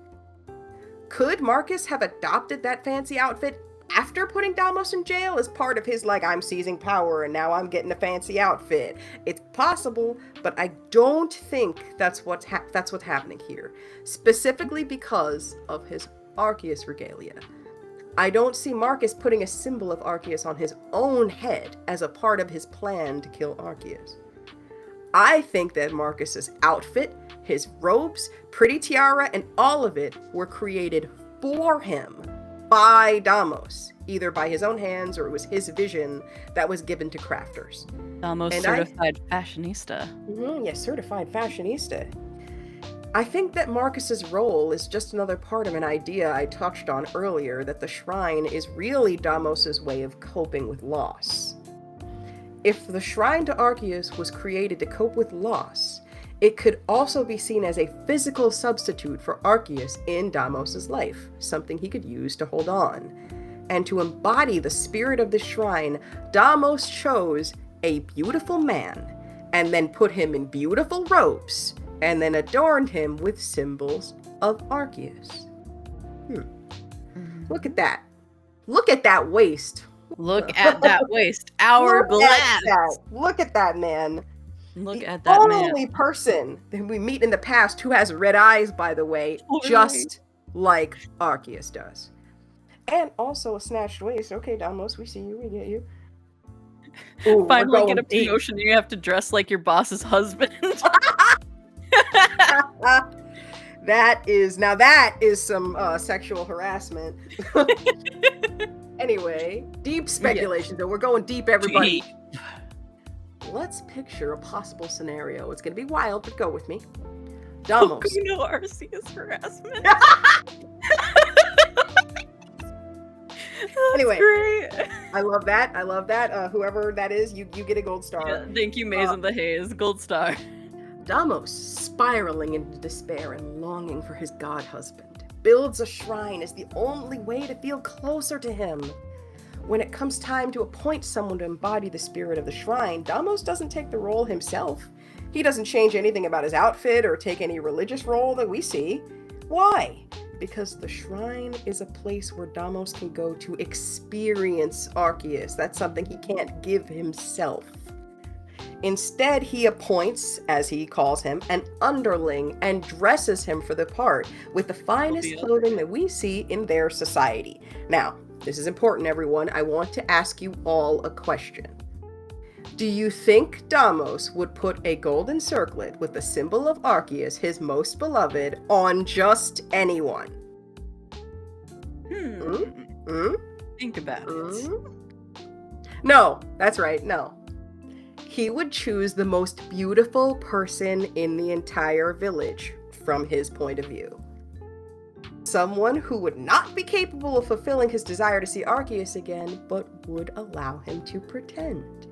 Could Marcus have adopted that fancy outfit after putting Damos in jail as part of his, like, I'm seizing power and now I'm getting a fancy outfit. It's possible, but I don't think that's what's happening here. Specifically because of his Arceus regalia. I don't see Marcus putting a symbol of Arceus on his own head as a part of his plan to kill Arceus. I think that Marcus's outfit, his robes, pretty tiara, and all of it were created for him by Damos, either by his own hands or it was his vision that was given to crafters. Almost And certified fashionista. Yes, certified fashionista. I think that Marcus's role is just another part of an idea I touched on earlier, that the shrine is really Damos's way of coping with loss. If the shrine to Arceus was created to cope with loss, it could also be seen as a physical substitute for Arceus in Damos's life, something he could use to hold on. And to embody the spirit of the shrine, Damos chose a beautiful man, and then put him in beautiful robes, and then adorned him with symbols of Arceus. Look at that. Look at that waist. Look at that waist. Hourglass. Look at that, man. Look the at that man. only person that we meet in the past who has red eyes, by the way, just like Arceus does. And also a snatched waist. Okay, Damos, we see you, we get you. Ooh, Finally get a promotion, you have to dress like your boss's husband. That is some sexual harassment. Anyway, deep speculation, though. We're going deep, everybody. Let's picture a possible scenario. It's going to be wild, but go with me. Damos. Arceus harassment. Anyway, great. I love that. Whoever that is, you get a gold star. Yeah, thank you, Maze and the Haze. Gold star. Damos, spiraling into despair and longing for his god husband, builds a shrine as the only way to feel closer to him. When it comes time to appoint someone to embody the spirit of the shrine, Damos doesn't take the role himself. He doesn't change anything about his outfit or take any religious role that we see. Why? Because the shrine is a place where Damos can go to experience Arceus. That's something he can't give himself. Instead, he appoints, as he calls him, an underling and dresses him for the part with the finest clothing that we see in their society. Now, this is important, everyone. I want to ask you all a question. Do you think Damos would put a golden circlet with the symbol of Arceus, his most beloved, on just anyone? Think about it. No, that's right, no. He would choose the most beautiful person in the entire village, from his point of view. Someone who would not be capable of fulfilling his desire to see Arceus again, but would allow him to pretend.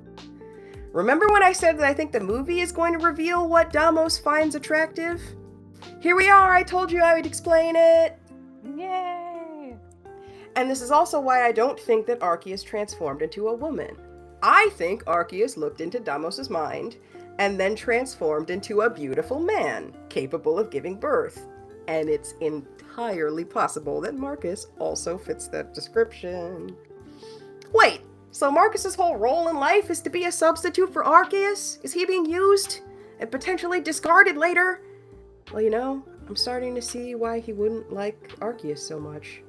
Remember when I said that I think the movie is going to reveal what Damos finds attractive? Here we are, I told you I would explain it! Yay! And this is also why I don't think that Arceus transformed into a woman. I think Arceus looked into Damos's mind, and then transformed into a beautiful man, capable of giving birth. And it's entirely possible that Marcus also fits that description. Wait! So Marcus's whole role in life is to be a substitute for Arceus? Is he being used and potentially discarded later? Well, you know, I'm starting to see why he wouldn't like Arceus so much.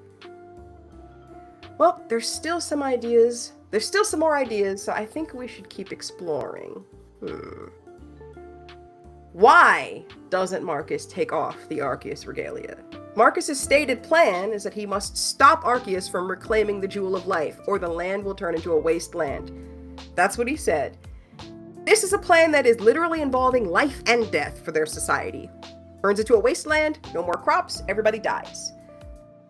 Well, there's still some ideas. There's still some more ideas, so I think we should keep exploring. Why doesn't Marcus take off the Arceus regalia? Marcus's stated plan is that he must stop Arceus from reclaiming the Jewel of Life, or the land will turn into a wasteland. That's what he said. This is a plan that is literally involving life and death for their society. Turns into a wasteland, no more crops, everybody dies.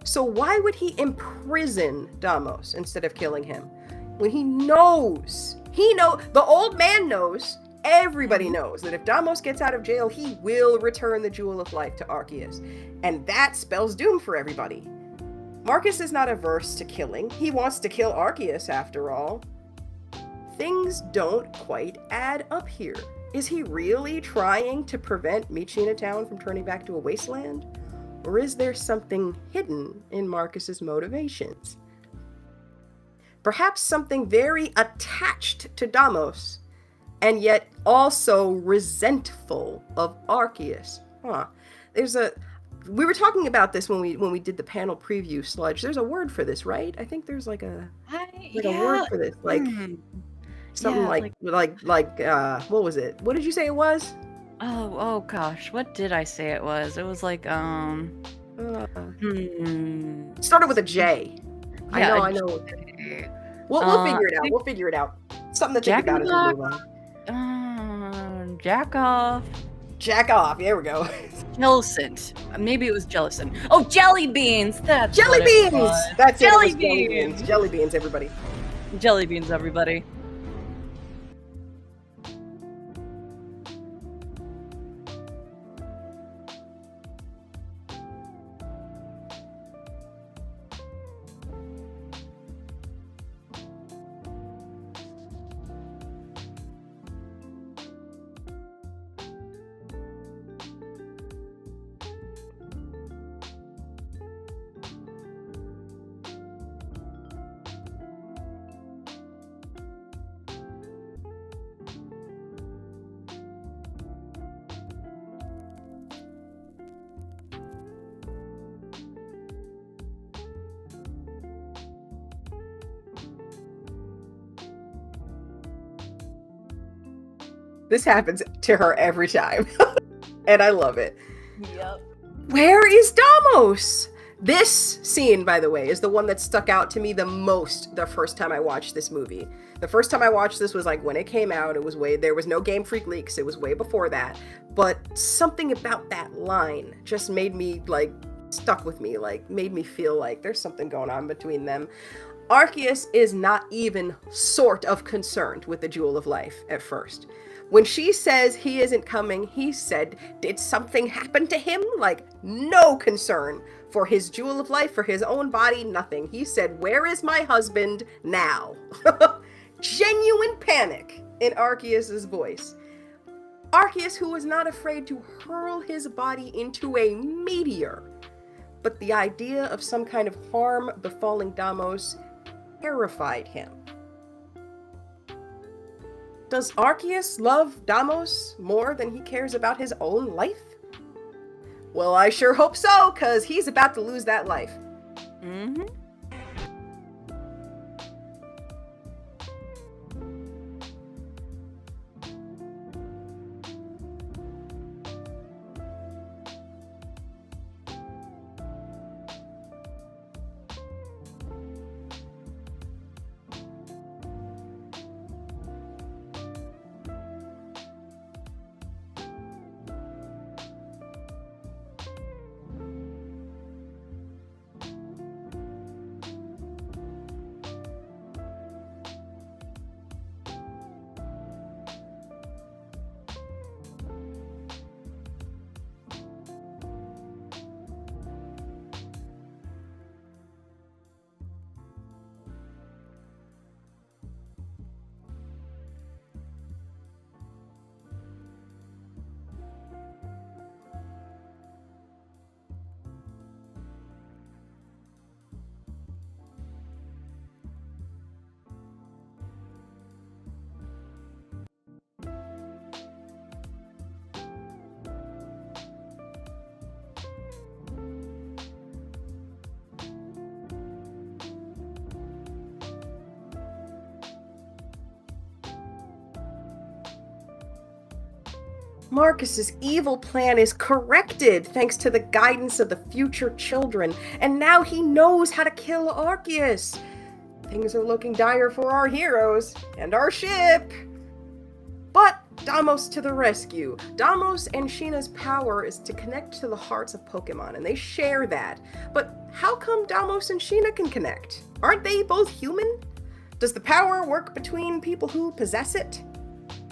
So why would he imprison Damos instead of killing him? When he knows, the old man knows, everybody knows that if Damos gets out of jail, he will return the Jewel of Life to Arceus. And that spells doom for everybody. Marcus is not averse to killing. He wants to kill Arceus, after all. Things don't quite add up here. Is he really trying to prevent Michina Town from turning back to a wasteland? Or is there something hidden in Marcus's motivations? Perhaps something very attached to Deimos, and yet also resentful of Arceus. We were talking about this when we did the panel preview, Sludge. There's a word for this, right? I think there's like a word for this, like something what was it? What did you say it was? Oh gosh, what did I say it was? It was like started with a J. Yeah, I know. We'll figure it out. We'll figure it out. Something to think about as we move on. Jack off. Jack off. There we go. Jellicent. Maybe it was Jellicent. Oh, jelly beans. That's jelly beans. That's jelly it. Beans. Jelly beans, everybody. Jelly beans, everybody. This happens to her every time. And I love it. Yep. Where is Deimos? This scene, by the way, is the one that stuck out to me the most the first time I watched this movie. The first time I watched this was like when it came out. There was no Game Freak leaks. It was way before that. But something about that line just made me stuck with me, made me feel like there's something going on between them. Arceus is not even sort of concerned with the Jewel of Life at first. When she says he isn't coming, he said, did something happen to him? No concern for his Jewel of Life, for his own body, nothing. He said, where is my husband now? Genuine panic in Arceus's voice. Arceus, who was not afraid to hurl his body into a meteor. But the idea of some kind of harm befalling Deimos terrified him. Does Arceus love Deimos more than he cares about his own life? Well, I sure hope so, because he's about to lose that life. Mm-hmm. Marcus's evil plan is corrected thanks to the guidance of the future children, and now he knows how to kill Arceus. Things are looking dire for our heroes and our ship. But Deimos to the rescue. Deimos and Sheena's power is to connect to the hearts of Pokémon, and they share that. But how come Deimos and Sheena can connect? Aren't they both human? Does the power work between people who possess it?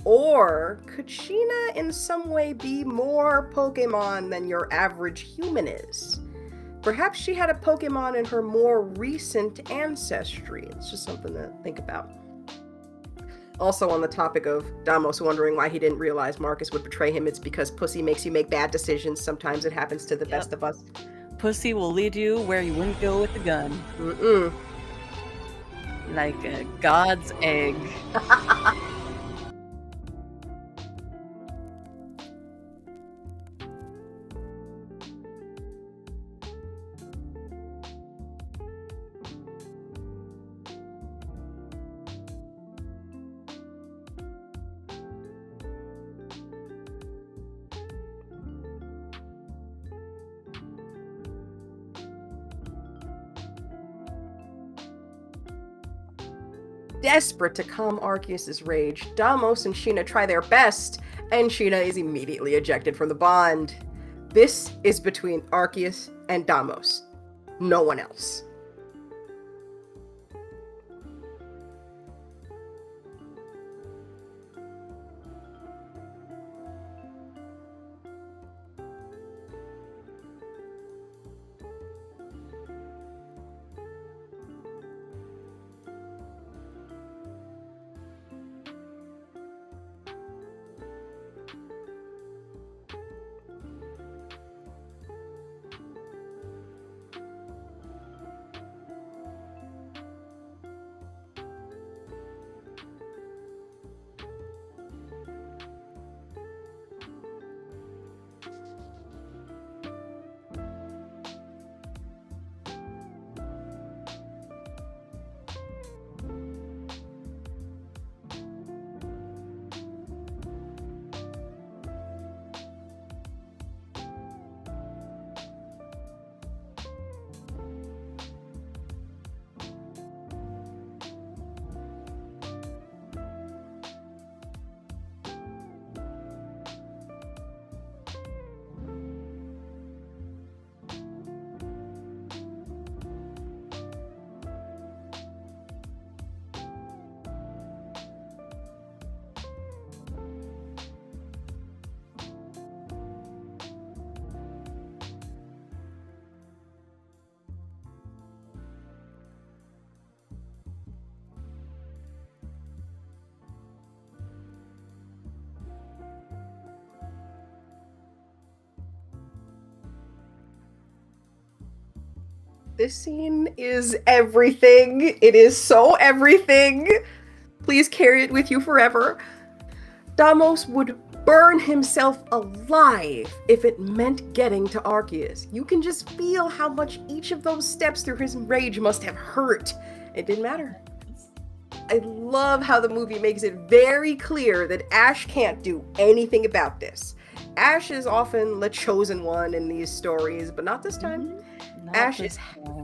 Or could Sheena in some way be more Pokemon than your average human is? Perhaps she had a Pokemon in her more recent ancestry. It's just something to think about. Also on the topic of Deimos wondering why he didn't realize Marcus would betray him, it's because pussy makes you make bad decisions. Sometimes it happens to the best of us. Pussy will lead you where you wouldn't go with a gun. Like a god's egg. Desperate to calm Arceus' rage, Deimos and Sheena try their best, and Sheena is immediately ejected from the bond. This is between Arceus and Deimos. No one else. This scene is everything. It is so everything. Please carry it with you forever. Deimos would burn himself alive if it meant getting to Arceus. You can just feel how much each of those steps through his rage must have hurt. It didn't matter. I love how the movie makes it very clear that Ash can't do anything about this. Ash is often the chosen one in these stories, but not this time. Ash is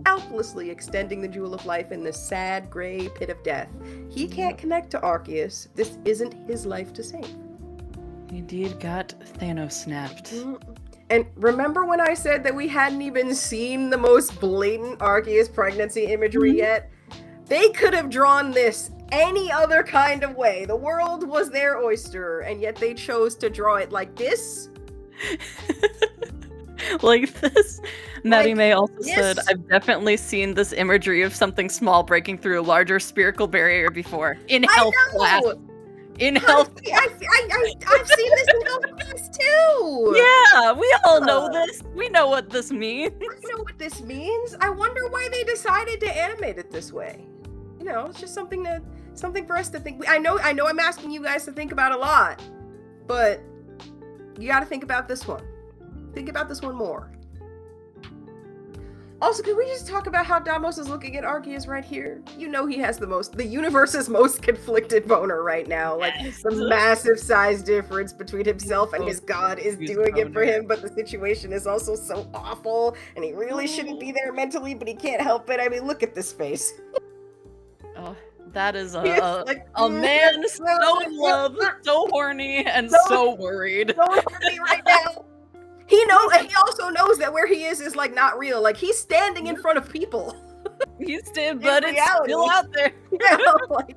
helplessly extending the Jewel of Life in this sad, gray pit of death. He can't connect to Arceus. This isn't his life to save. Indeed got Thanos snapped. And remember when I said that we hadn't even seen the most blatant Arceus pregnancy imagery yet? They could have drawn this any other kind of way. The world was their oyster, and yet they chose to draw it like this. Like this. Maddie Like May also this? said, I've definitely seen this imagery of something small breaking through a larger spherical barrier before. In health class. In health class. I've seen this in health class too. Yeah, we all know this. We know what this means. I know what this means. I wonder why they decided to animate it this way. You know, it's just something for us to think. I know I'm asking you guys to think about a lot, but you got to think about this one. Think about this one more. Also, can we just talk about how Deimos is looking at Arceus right here? You know he has the universe's most conflicted boner right now. Like, the massive size difference between himself and his god is doing it for him, but the situation is also so awful, and he really shouldn't be there mentally, but he can't help it. I mean, look at this face. Oh, that is He is a like, man so in love, so horny, and so worried. So horny right now. He also knows that where he is like not real. Like, he's standing in front of people. He's dead, but it's reality. still out there. Yeah, like,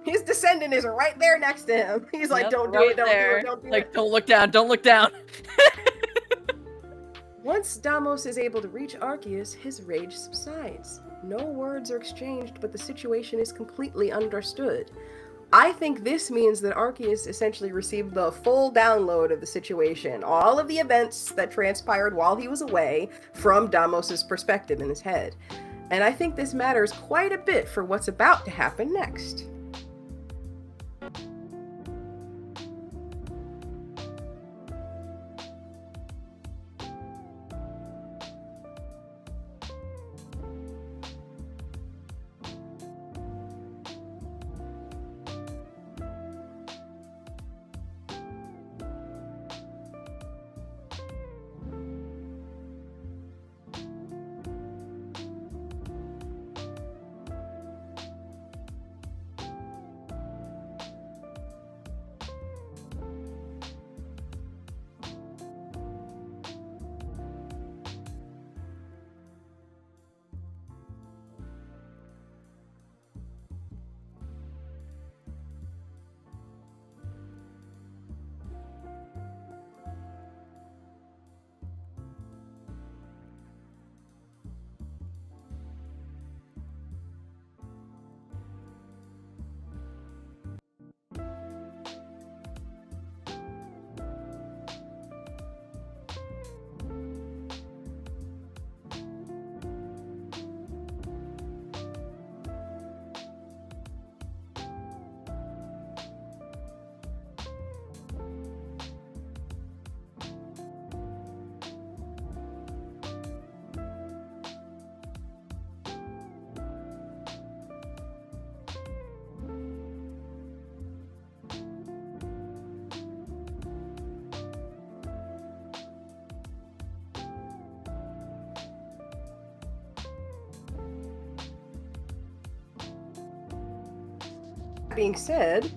his descendant is right there next to him. He's like, don't do it, don't do it, don't do it. Like, don't look down, don't look down. Once Deimos is able to reach Arceus, his rage subsides. No words are exchanged, but the situation is completely understood. I think this means that Arceus essentially received the full download of the situation, all of the events that transpired while he was away, from Deimos' perspective in his head. And I think this matters quite a bit for what's about to happen next. Being said,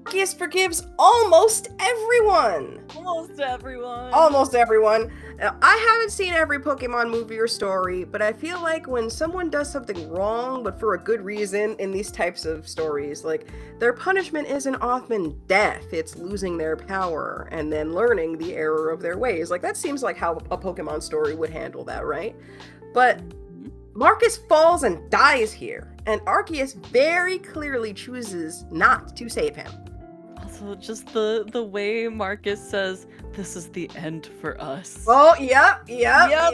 Arceus forgives almost everyone. Almost everyone. Almost everyone. Now, I haven't seen every Pokemon movie or story, but I feel like when someone does something wrong, but for a good reason in these types of stories, like, their punishment isn't often death, it's losing their power and then learning the error of their ways. Like, that seems like how a Pokemon story would handle that, right? But Marcus falls and dies here, and Arceus very clearly chooses not to save him. Also, just the way Marcus says, "This is the end for us." Oh, yep. Yep.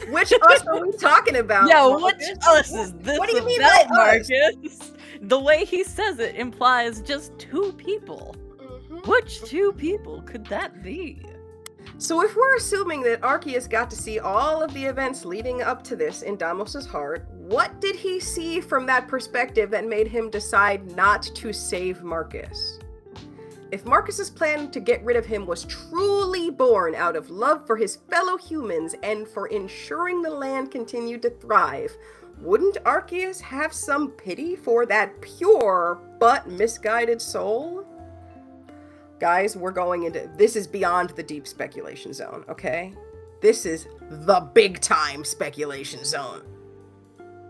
Which us are we talking about? Yeah, Marcus? which us is this What do you mean about, by us? Marcus? The way he says it implies just two people. Mhm. Which two people could that be? So if we're assuming that Arceus got to see all of the events leading up to this in Damos's heart, what did he see from that perspective that made him decide not to save Marcus? If Marcus's plan to get rid of him was truly born out of love for his fellow humans and for ensuring the land continued to thrive, wouldn't Arceus have some pity for that pure but misguided soul? Guys, we're going into... This is beyond the deep speculation zone, okay? This is the big time speculation zone.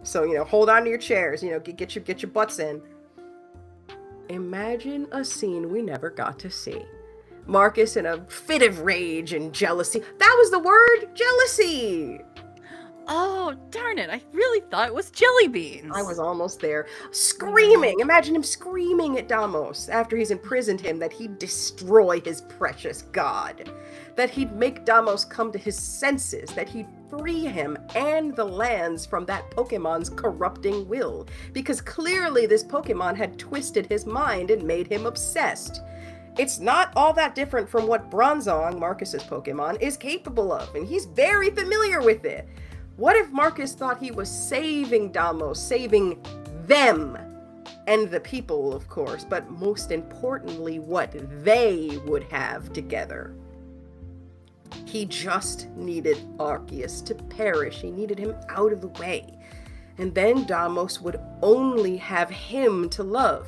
So, hold on to your chairs, get your butts in. Imagine a scene we never got to see. Marcus in a fit of rage and jealousy. That was the word! Jealousy! Oh, darn it. I really thought it was jelly beans. I was almost there. Screaming! Imagine him screaming at Damos after he's imprisoned him that he'd destroy his precious god. That he'd make Damos come to his senses. That he'd free him and the lands from that Pokemon's corrupting will. Because clearly this Pokemon had twisted his mind and made him obsessed. It's not all that different from what Bronzong, Marcus's Pokemon, is capable of, and he's very familiar with it. What if Marcus thought he was saving Damos, saving them, and the people, of course, but most importantly, what they would have together? He just needed Arceus to perish. He needed him out of the way. And then Damos would only have him to love.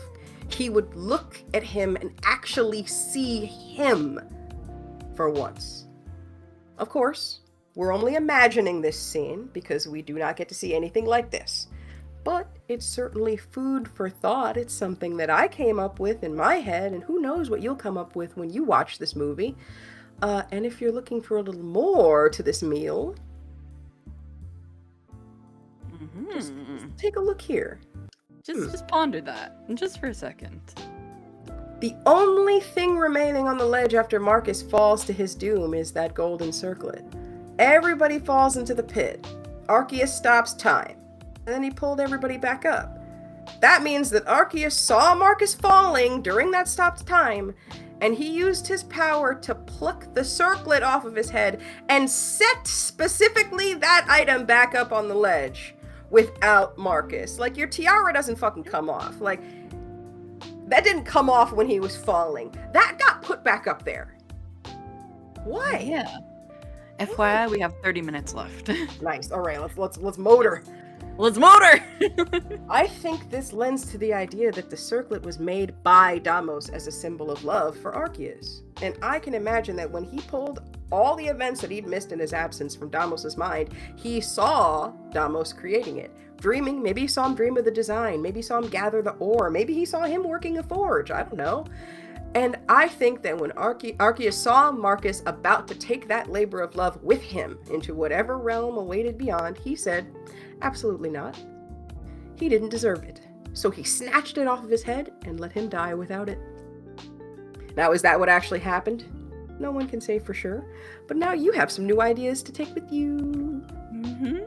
He would look at him and actually see him for once. Of course, we're only imagining this scene because we do not get to see anything like this. But it's certainly food for thought. It's something that I came up with in my head, and who knows what you'll come up with when you watch this movie. And if you're looking for a little more to this meal, just take a look here. Just ponder that, just for a second. The only thing remaining on the ledge after Marcus falls to his doom is that golden circlet. Everybody falls into the pit. Arceus stops time. And then he pulled everybody back up. That means that Arceus saw Marcus falling during that stopped time, and he used his power to pluck the circlet off of his head and set specifically that item back up on the ledge without Marcus. Like, your tiara doesn't fucking come off. Like, that didn't come off when he was falling. That got put back up there. Why? Yeah. FYI, we have 30 minutes left. Nice. All right, let's motor. Let's motor! I think this lends to the idea that the circlet was made by Deimos as a symbol of love for Arceus. And I can imagine that when he pulled all the events that he'd missed in his absence from Deimos' mind, he saw Deimos creating it. Dreaming, maybe he saw him dream of the design, maybe he saw him gather the ore, maybe he saw him working a forge, I don't know. And I think that when Arceus saw Marcus about to take that labor of love with him into whatever realm awaited beyond, he said, absolutely not. He didn't deserve it. So he snatched it off of his head and let him die without it. Now, is that what actually happened? No one can say for sure. But now you have some new ideas to take with you. Mm-hmm.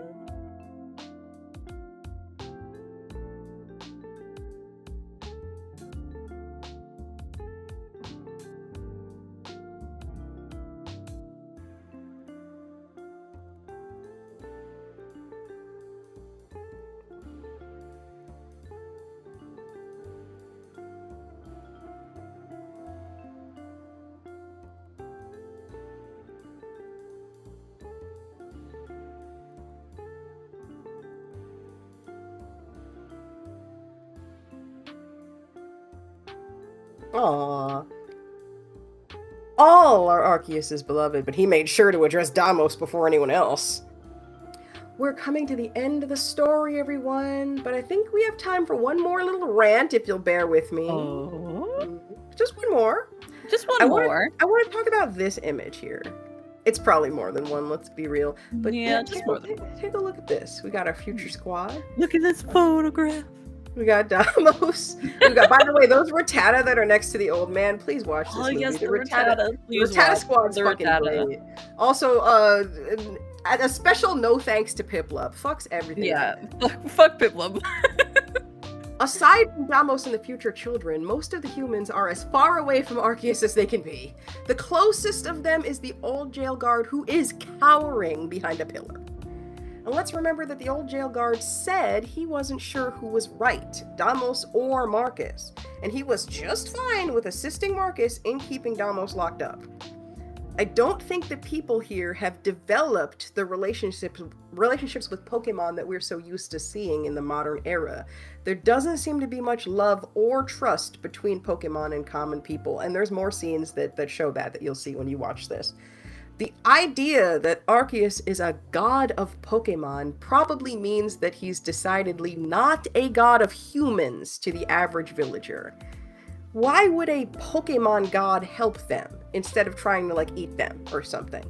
Aww. All are Arceus' beloved, but he made sure to address Deimos before anyone else. We're coming to the end of the story, everyone, but I think we have time for one more little rant, if you'll bear with me. Oh. Just one more. Just one more. I want to talk about this image here. It's probably more than one, let's be real. But yeah, just more than one. Take a look at this. We got our future squad. Look at this photograph. We got Deimos. We got, by the way, those Rattata that are next to the old man. Please watch this movie. Yes, the Rattata. Please Rattata watch Squad's the fucking Rattata. great. Also, a special no thanks to Piplup. Fucks everything. Yeah, fuck Piplup. Aside from Deimos and the future children, most of the humans are as far away from Arceus as they can be. The closest of them is the old jail guard who is cowering behind a pillar. And let's remember that the old jail guard said he wasn't sure who was right, Deimos or Marcus, and he was just fine with assisting Marcus in keeping Deimos locked up. I don't think the people here have developed the relationships with Pokemon that we're so used to seeing in the modern era. There doesn't seem to be much love or trust between Pokemon and common people, and there's more scenes that show that you'll see when you watch this. The idea that Arceus is a god of Pokemon probably means that he's decidedly not a god of humans to the average villager. Why would a Pokemon god help them instead of trying to, eat them or something?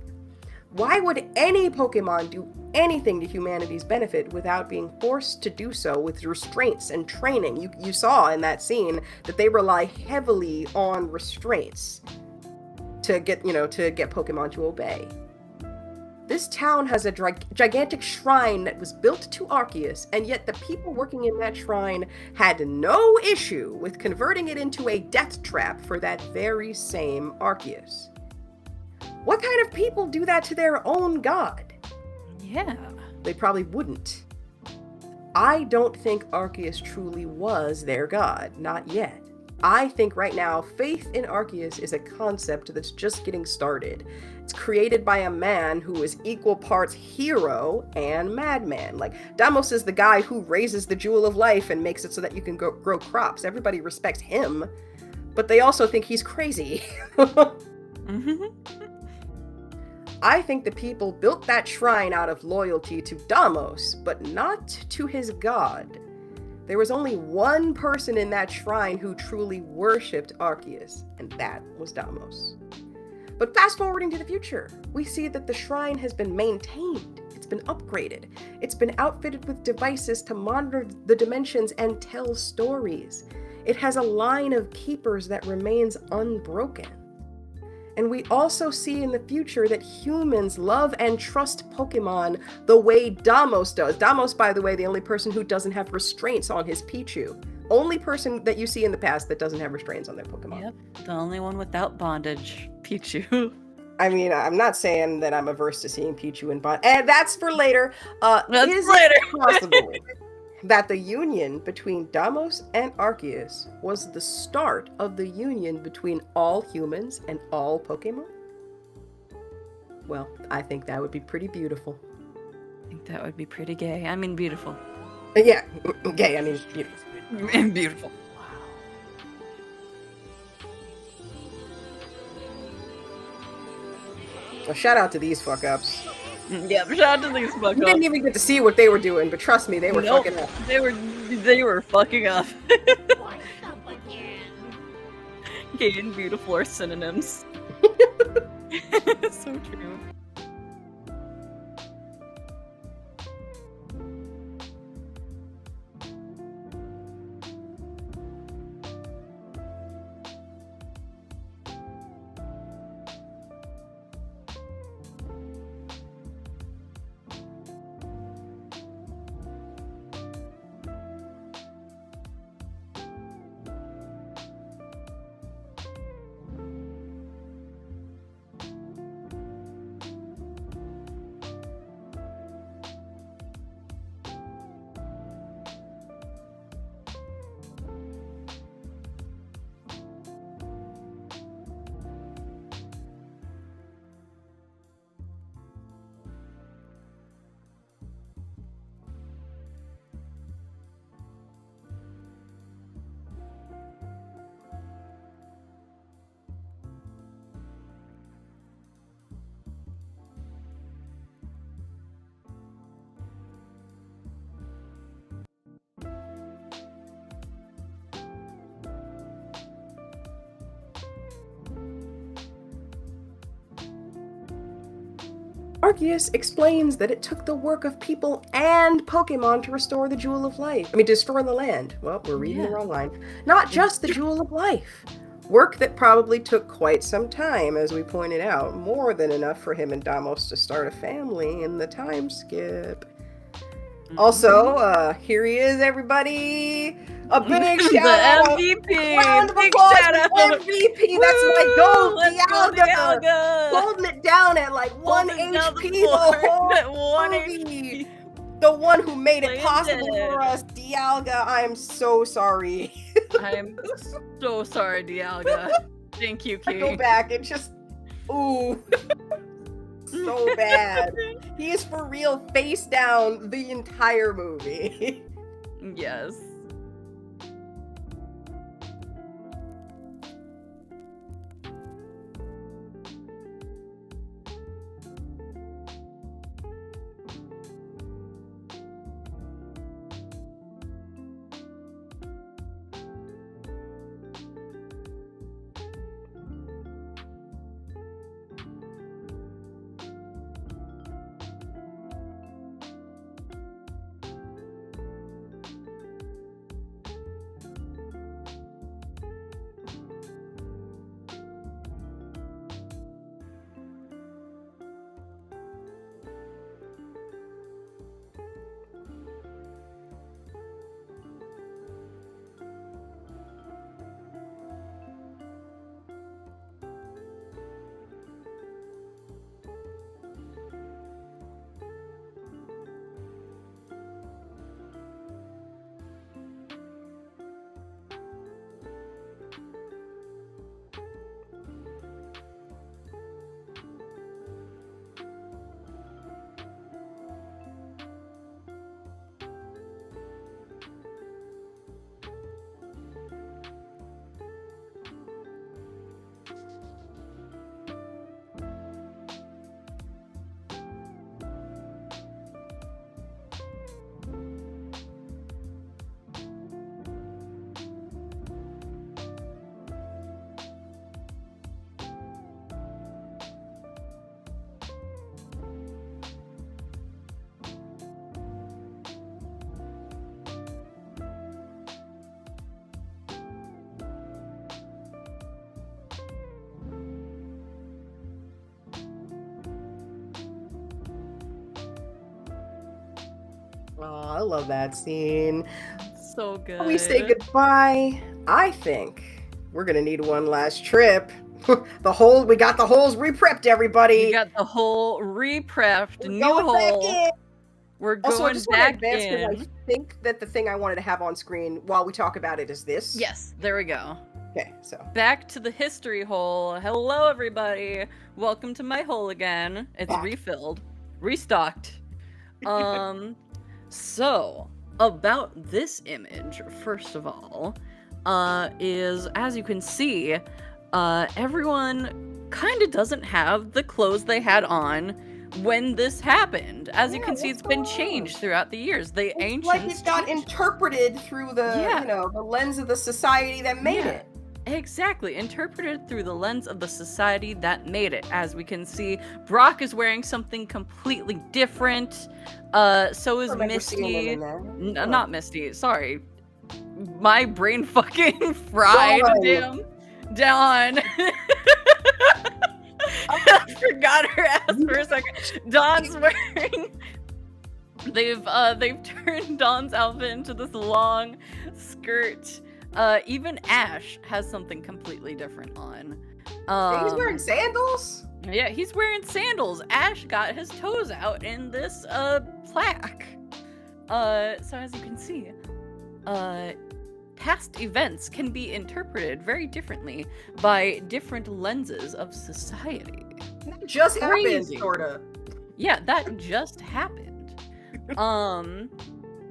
Why would any Pokemon do anything to humanity's benefit without being forced to do so with restraints and training? You saw in that scene that they rely heavily on restraints to get Pokemon to obey. This town has a gigantic shrine that was built to Arceus, and yet the people working in that shrine had no issue with converting it into a death trap for that very same Arceus. What kind of people do that to their own god? Yeah. They probably wouldn't. I don't think Arceus truly was their god, not yet. I think right now, faith in Arceus is a concept that's just getting started. It's created by a man who is equal parts hero and madman. Deimos is the guy who raises the jewel of life and makes it so that you can grow crops. Everybody respects him, but they also think he's crazy. I think the people built that shrine out of loyalty to Deimos, but not to his god. There was only one person in that shrine who truly worshipped Arceus, and that was Deimos. But fast forwarding to the future, we see that the shrine has been maintained, it's been upgraded, it's been outfitted with devices to monitor the dimensions and tell stories. It has a line of keepers that remains unbroken. And we also see in the future that humans love and trust Pokemon the way Damos does. Damos, by the way, the only person who doesn't have restraints on his Pichu. Only person that you see in the past that doesn't have restraints on their Pokemon. Yep, the only one without bondage, Pichu. I mean, I'm not saying that I'm averse to seeing Pichu in bond. And that's for later. That's is later. it possible that the union between Damos and Arceus was the start of the union between all humans and all Pokemon? Well, I think that would be pretty beautiful. I think that would be pretty gay. I mean, beautiful. Yeah, gay, I mean, beautiful. And beautiful. Well, shout out to these fuck-ups. Yeah, shout out to these fuck You didn't even get to see what they were doing, but trust me, they were fucking up. They were fucking up. Gay and beautiful are synonyms. So true. Arceus explains that it took the work of people and Pokemon to restore the Jewel of Life. I mean, to destroy the land. Well, we're reading the wrong line. Not just the Jewel of Life. Work that probably took quite some time, as we pointed out. More than enough for him and Damos to start a family in the time skip. Also, here he is, everybody. A big shout out. The MVP. Round of Big applause shout for out. MVP. That's my goal. Let's go, Dialga. Holding it down at like 1 Holding down HP the the fort at whole 1 movie. The one who made it Playing possible dead. for us, Dialga. I am so sorry. I am so sorry, Dialga. Thank you, I go King. back and just, ooh, so bad. He is for real face down the entire movie. Yes. Oh, I love that scene. So good. When we say goodbye, I think we're gonna need one last trip. We got the holes re-prepped, everybody. We got the hole re-prepped, new going back hole. in. We're Also, I going just want to back advance because I in. think that the thing I wanted to have on screen while we talk about it is this. Yes, there we go. Okay, so Back to the history hole. Hello, everybody. Welcome to my hole again. It's Back. refilled, restocked. So about this image, first of all, is, as you can see, everyone kind of doesn't have the clothes they had on when this happened. As you can see, it's been changed throughout the years. The ancients, like it got interpreted through the the lens of the society that made it. Exactly, interpreted through the lens of the society that made it. As we can see, Brock is wearing something completely different. So is Misty. Not Misty, sorry. My brain fucking fried. Damn. Dawn. I forgot her ass for a second. Dawn's wearing. They've turned Dawn's outfit into this long skirt. Even Ash has something completely different on. He's wearing sandals? Yeah, he's wearing sandals. Ash got his toes out in this plaque. So as you can see, past events can be interpreted very differently by different lenses of society. That just happened, sorta. Yeah, that just happened.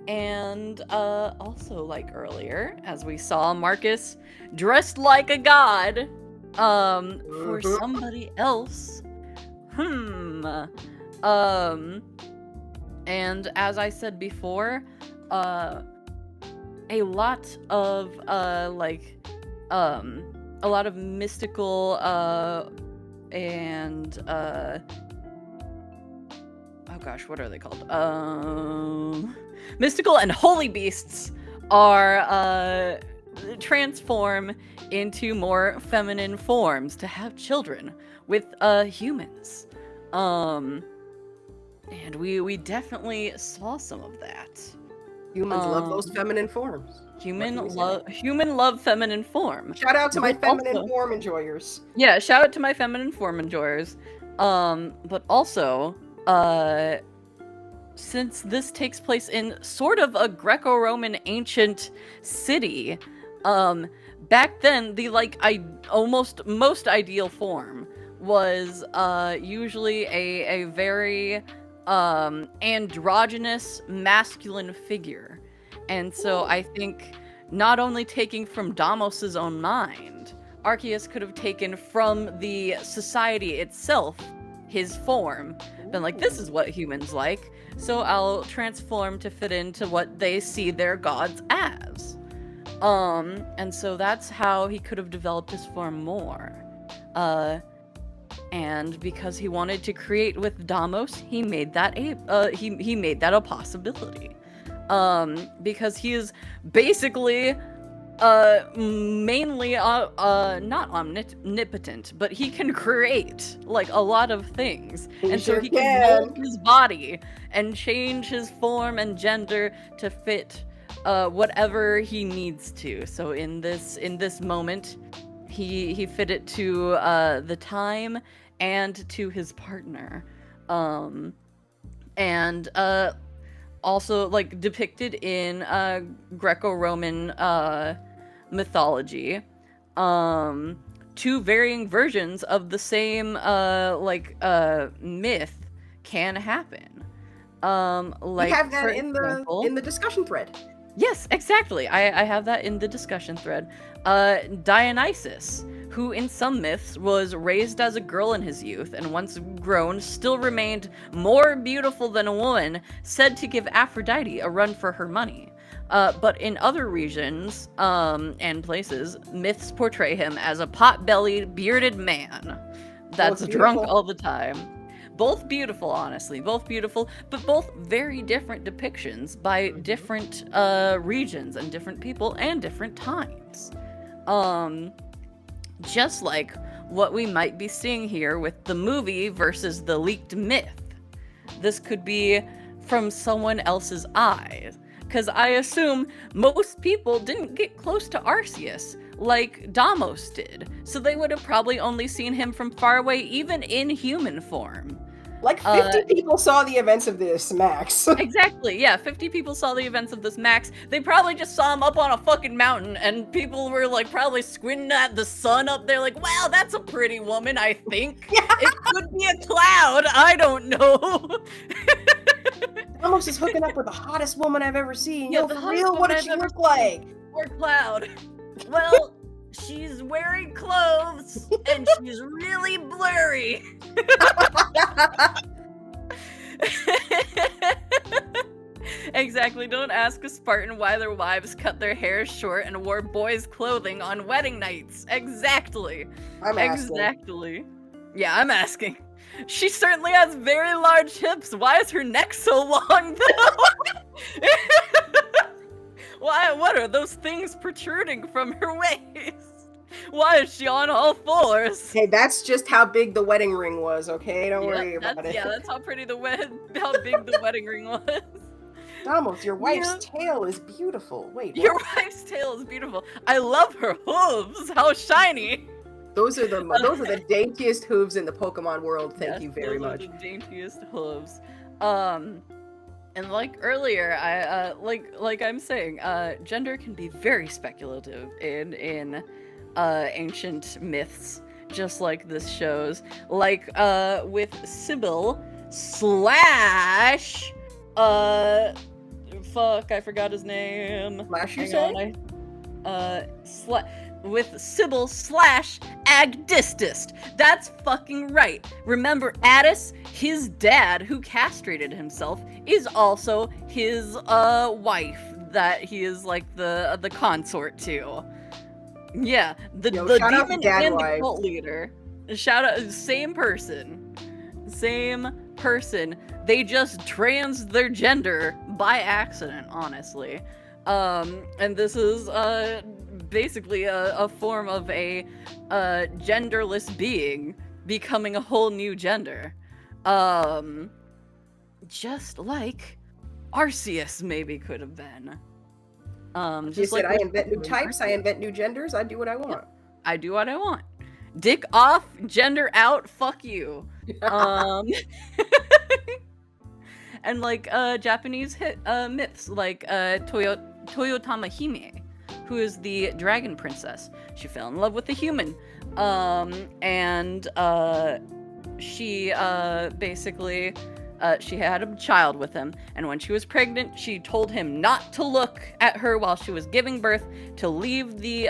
And also, like earlier, as we saw, Marcus dressed like a god for somebody else. And as I said before, a lot of a lot of mystical and oh gosh, what are they called? Mystical and holy beasts are transform into more feminine forms to have children with humans. And we definitely saw some of that. Humans love those feminine forms. Human love feminine form. Shout out to my feminine form enjoyers. Yeah, shout out to my feminine form enjoyers. But also, since this takes place in sort of a Greco-Roman ancient city, back then the almost most ideal form was usually a very androgynous masculine figure. And so I think not only taking from Damos's own mind, Arceus could have taken from the society itself his form, been like, this is what humans like, so I'll transform to fit into what they see their gods as. And so that's how he could have developed his form more. And because he wanted to create with Damos, he made that he made that a possibility. Because he is basically mainly not omnipotent, but he can create like a lot of things, and so he can mold his body and change his form and gender to fit whatever he needs to. So in this moment, he fit it to the time and to his partner, and also like depicted in Greco-Roman mythology, two varying versions of the same myth can happen. Like we have that in the discussion thread. Yes, exactly. I have that in the discussion thread. Dionysus, who in some myths was raised as a girl in his youth and once grown still remained more beautiful than a woman, said to give Aphrodite a run for her money. But in other regions and places, myths portray him as a pot-bellied, bearded man that's drunk all the time. Both beautiful, honestly. Both beautiful, but both very different depictions by different regions and different people and different times. Just like what we might be seeing here with the movie versus the leaked myth. This could be from someone else's eyes. Because I assume most people didn't get close to Arceus like Damos did. So they would have probably only seen him from far away, even in human form. Like 50 people saw the events of this, max. Exactly, yeah, 50 people saw the events of this max. They probably just saw him up on a fucking mountain, and people were like probably squinting at the sun up there like, wow, that's a pretty woman, I think. It could be a cloud, I don't know. Damos is hooking up with the hottest woman I've ever seen. Yeah, Yo, for real, what does she look like? Or cloud. Well, she's wearing clothes, and she's really blurry. Exactly. Don't ask a Spartan why their wives cut their hair short and wore boys' clothing on wedding nights. Exactly. I'm asking. Exactly. Yeah, I'm asking. She certainly has very large hips. Why is her neck so long, though? Why? What are those things protruding from her waist? Why is she on all fours? Hey, that's just how big the wedding ring was, okay? Don't worry about it. Yeah, that's how pretty how big the wedding ring was. Damos, your wife's tail is beautiful. Wait, your wife's tail is beautiful. I love her hooves. How shiny. Those are the daintiest hooves in the Pokemon world. Thank you very much. Those are the daintiest hooves. And like earlier, I like I'm saying, gender can be very speculative in ancient myths, just like this shows. Like with Sybil slash fuck, I forgot his name. Slash, you say? With Sybil slash Agdistis. That's fucking right. Remember Addis, his dad, who castrated himself, is also his wife that he is like the consort to. Yeah, the demon and the cult leader. Shout out, same person. They just trans their gender by accident, honestly. And this is basically a form of a genderless being becoming a whole new gender. Just like Arceus maybe could have been. You said I invent new types, I invent new genders, I do what I want. Yeah, I do what I want. Dick off, gender out, fuck you. And like Japanese myths, like Toyotama Hime, who is the dragon princess. She fell in love with a human. And she basically she had a child with him, and when she was pregnant, she told him not to look at her while she was giving birth, to leave the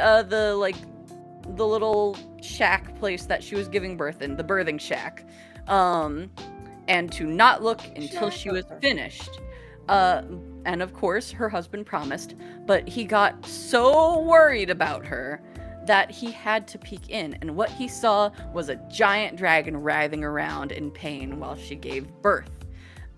little shack place that she was giving birth in, the birthing shack, and to not look until she was finished. And of course, her husband promised, but he got so worried about her that he had to peek in, and what he saw was a giant dragon writhing around in pain while she gave birth.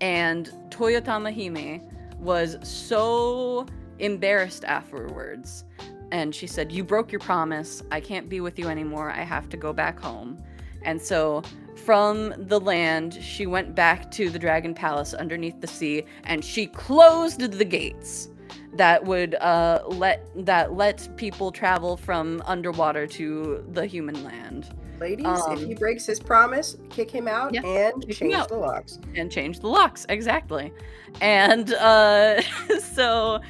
And Toyotama Hime was so embarrassed afterwards, and she said, "You broke your promise. I can't be with you anymore. I have to go back home." And so from the land, she went back to the Dragon Palace underneath the sea, and she closed the gates that would let people travel from underwater to the human land. Ladies, if he breaks his promise, kick him out and change the locks. And change the locks, exactly. And so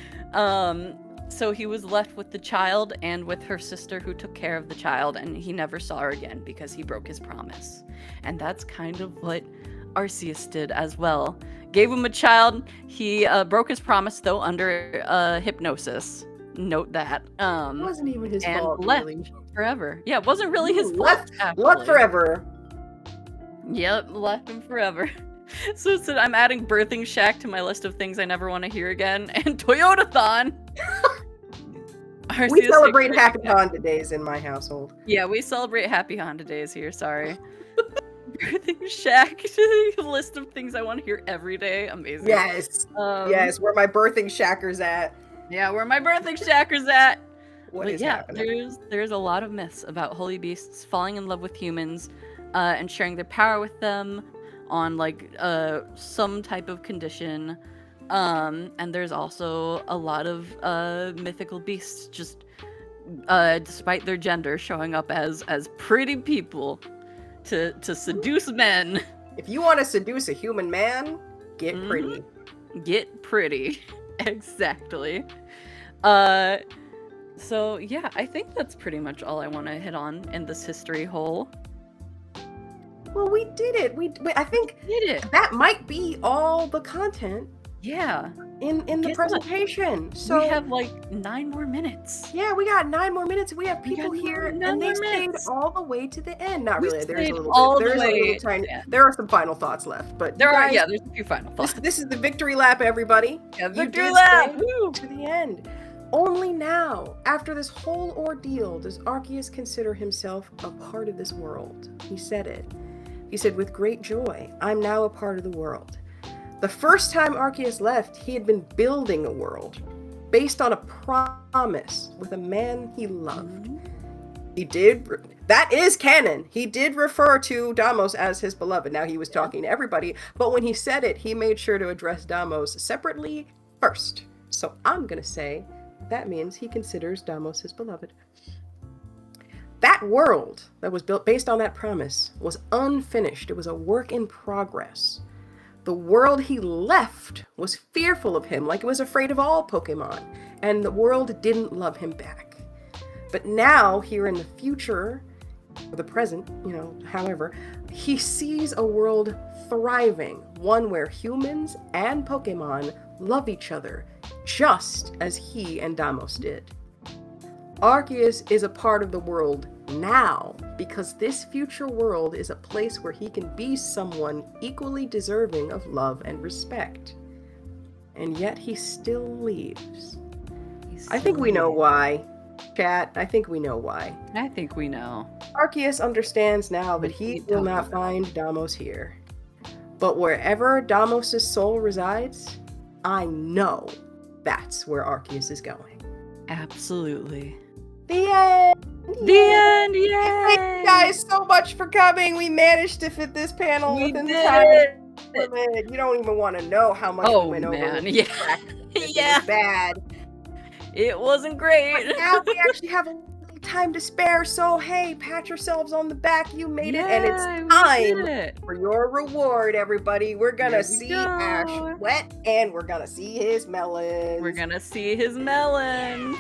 he was left with the child and with her sister, who took care of the child, and he never saw her again because he broke his promise. And that's kind of what Arceus did as well. Gave him a child. He broke his promise, though, under hypnosis. Note that. It wasn't even his fault, left really. Forever. Yeah, it wasn't really his fault. Left forever. Yep, left him forever. So I'm adding birthing shack to my list of things I never want to hear again, and Toyotathon. We celebrate Happy Honda Days in my household. Yeah, we celebrate Happy Honda Days here, sorry. Birthing shack to the list of things I want to hear every day. Amazing. Yes. Yes, where my birthing shackers at. Yeah, where my birthing shackers at. What is happening? There's a lot of myths about holy beasts falling in love with humans and sharing their power with them. on like some type of condition. And there's also a lot of mythical beasts just despite their gender showing up as pretty people to seduce men. If you want to seduce a human man, get pretty. Get pretty. Exactly. So yeah, I think that's pretty much all I want to hit on in this history hole. Well, we did it. I think that might be all the content. Yeah. In the presentation. So we have like 9 more minutes. Yeah, we got 9 more minutes. We have people here, and they stayed all the way to the end. Not really. There's a little bit. There's a little tiny. There are some final thoughts left, but there's a few final thoughts. This is the victory lap, everybody. Yeah, victory lap. Woo. To the end. Only now, after this whole ordeal, does Arceus consider himself a part of this world. He said it. He said, "With great joy, I'm now a part of the world." The first time Arceus left, he had been building a world based on a promise with a man he loved. That is canon. He did refer to Deimos as his beloved. Now he was talking to everybody, but when he said it, he made sure to address Deimos separately first. So I'm going to say that means he considers Deimos his beloved. That world that was built based on that promise was unfinished. It was a work in progress. The world he left was fearful of him, like it was afraid of all Pokemon, and the world didn't love him back. But now, here in the future, or the present, however, he sees a world thriving, one where humans and Pokemon love each other, just as he and Deimos did. Arceus is a part of the world now, because this future world is a place where he can be someone equally deserving of love and respect. And yet he still leaves. I think we know why. Chat, I think we know why. I think we know. Arceus understands now that he will not find Deimos here. But wherever Deimos' soul resides, I know that's where Arceus is going. Absolutely. The end! The end! Yay! Thank you guys so much for coming. We managed to fit this panel within the time limit. You don't even want to know how much we went over. Yeah. Yeah. It was bad. It wasn't great. But now we actually have a little time to spare, so hey, pat yourselves on the back. You made it, and it's time for your reward, everybody. We're gonna see Ash wet, and we're gonna see his melons. We're gonna see his melon.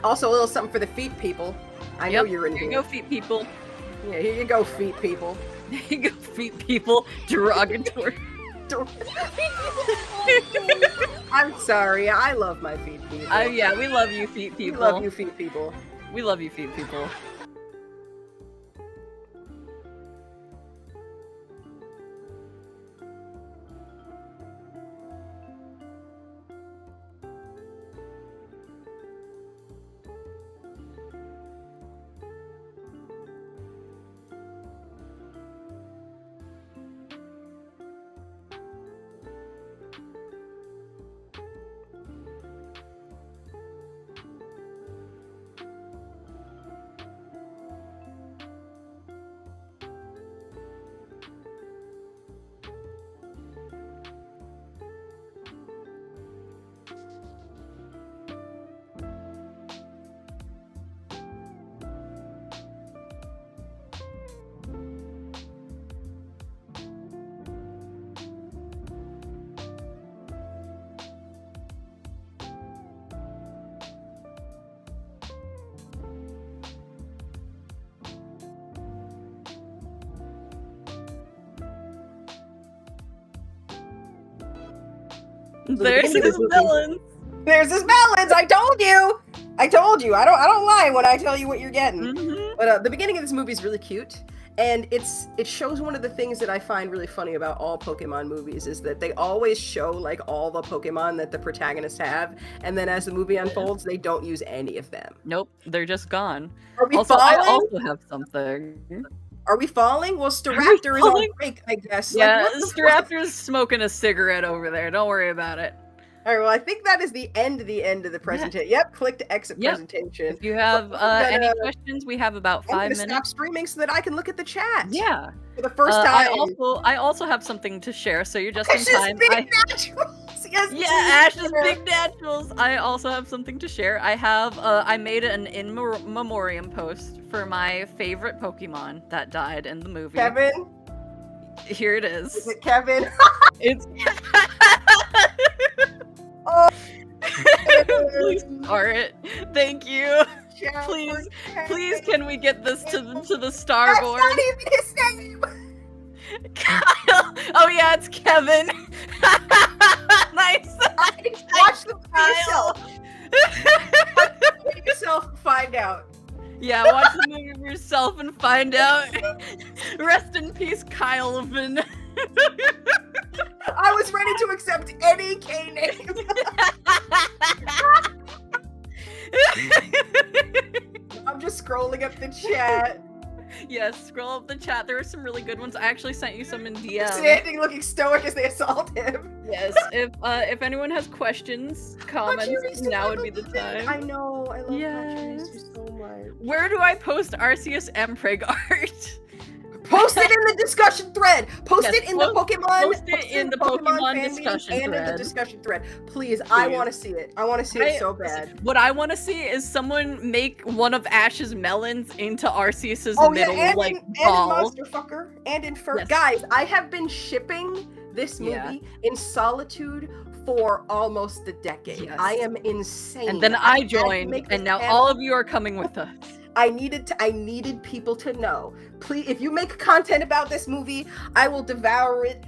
Also, a little something for the feet people. I know you're in here. Here you go, feet people. Yeah, here you go, feet people. Here you go, feet people. Derogatory. I'm sorry. I love my feet people. Yeah, we love you, feet people. We love you, feet people. We love you, feet people. There's his melons. There's his melons. I told you. I don't lie when I tell you what you're getting. Mm-hmm. But the beginning of this movie is really cute, and it shows one of the things that I find really funny about all Pokemon movies is that they always show like all the Pokemon that the protagonists have, and then as the movie unfolds, they don't use any of them. Nope, they're just gone. Are we also, falling? I also have something. Are we falling? Well, Staraptor is on break, I guess. Yeah, Staraptor's smoking a cigarette over there. Don't worry about it. All right, well, I think that is the end of the presentation. Yep, click to exit Yep. presentation. If you have any questions, we have about 5 I'm minutes. gonna stop streaming so that I can look at the chat. Yeah. For the first time. I also have something to share, so you're just Ash's in time. big naturals. Yes, Yeah, please Ash's share. big naturals. I also have something to share. I made an in memoriam post for my favorite Pokemon that died in the movie. Kevin? Here it is. Is it Kevin? It's Oh, please star it. Thank you. shout Please, for please, Kevin. can we get this to the That's starboard? not even his name. Kyle. Oh yeah, it's Kevin. Nice. Watch the Kyle. movie yourself and find out. Yeah, watch the movie for yourself and find out. Rest in peace, Kyle Vin. I was ready to accept any K name. I'm just scrolling up the chat. Yes, scroll up the chat. There are some really good ones. I actually sent you some in DM. Standing looking stoic as they assault him. Yes, if anyone has questions, comments, now would be the time. I know, I love Yes. Pachirisu so much. Where do I post Arceus Mpreg art? Post it in the discussion thread. Post Yes, it in the Pokemon. post it in the Pokemon fan meeting discussion and in the thread. discussion thread. Please, I Please. want to see it. I want to see it so bad. What I want to see is someone make one of Ash's melons into Arceus's Oh middle, yeah, and like, in ball. Monster Fucker and in Fur. Yes. Guys, I have been shipping this movie Yeah. in solitude for almost a decade. Yes. I am insane. And then had I to joined, make and this now channel. all of you are coming with us. I needed people to know. Please, if you make content about this movie, I will devour it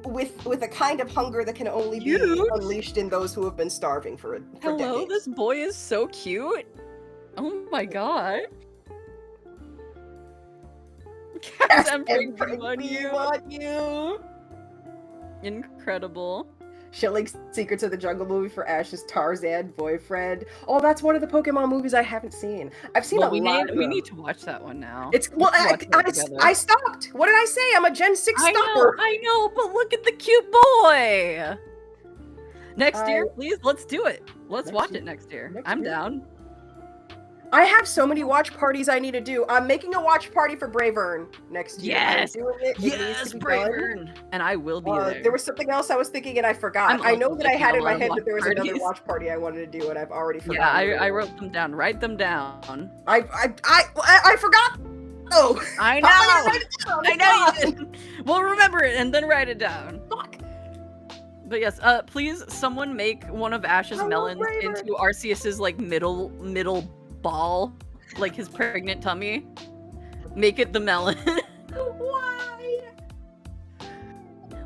with a kind of hunger that can only be Cute. unleashed in those who have been starving for Hello, decades. this boy is so cute. Oh my god. Cats Mpreg on you. on you. Incredible. Shilling Secrets of the Jungle movie for Ash's Tarzan boyfriend. Oh, that's one of the Pokemon movies I haven't seen. I've seen Well, a we lot of need them. to watch that one now. It's well, Let's watch that together. I stopped. What did I say? I'm a Gen 6 stopper. I know, but look at the cute boy. Next year, please, let's do it. Let's Next watch year. it next year. Next I'm year. down. I have so many watch parties I need to do. I'm making a watch party for Bravern next year. Yes. I'm doing it. It needs Yes, to be done. Bravern. And I will be there. There was something else I was thinking and I forgot. I'm I know also that I making had a in my lot of head watch that there was another parties. watch party I wanted to do and I've already forgotten. Yeah, I wrote them down. Write them down. I forgot. Oh, I how am I know. gonna write it down? I know you God. did. We'll remember it and then write it down. Fuck. But yes, please, someone make one of Ash's I love melons Bravern. into Arceus's like middle ball, like his pregnant tummy. Make it the melon. Why?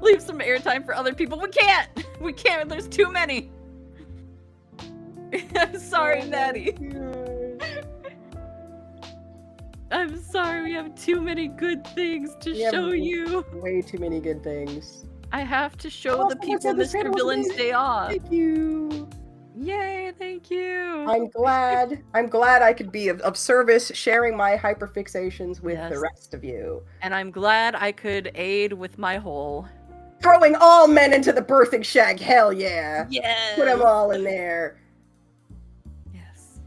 Leave some airtime for other people. We can't. We can't. There's too many. I'm sorry, Maddie. I'm sorry. We have too many good things to We have show you. Way too many good things. I have to show Oh, the someone people said this Mr. channel was Villain's amazing. Day off. Thank you. Yay! Thank you. I'm glad I could be of service, sharing my hyperfixations with the Yes. rest of you. And I'm glad I could aid with my hole. Throwing all men into the birthing shack, hell yeah! Yes. Put them all in there. Yes.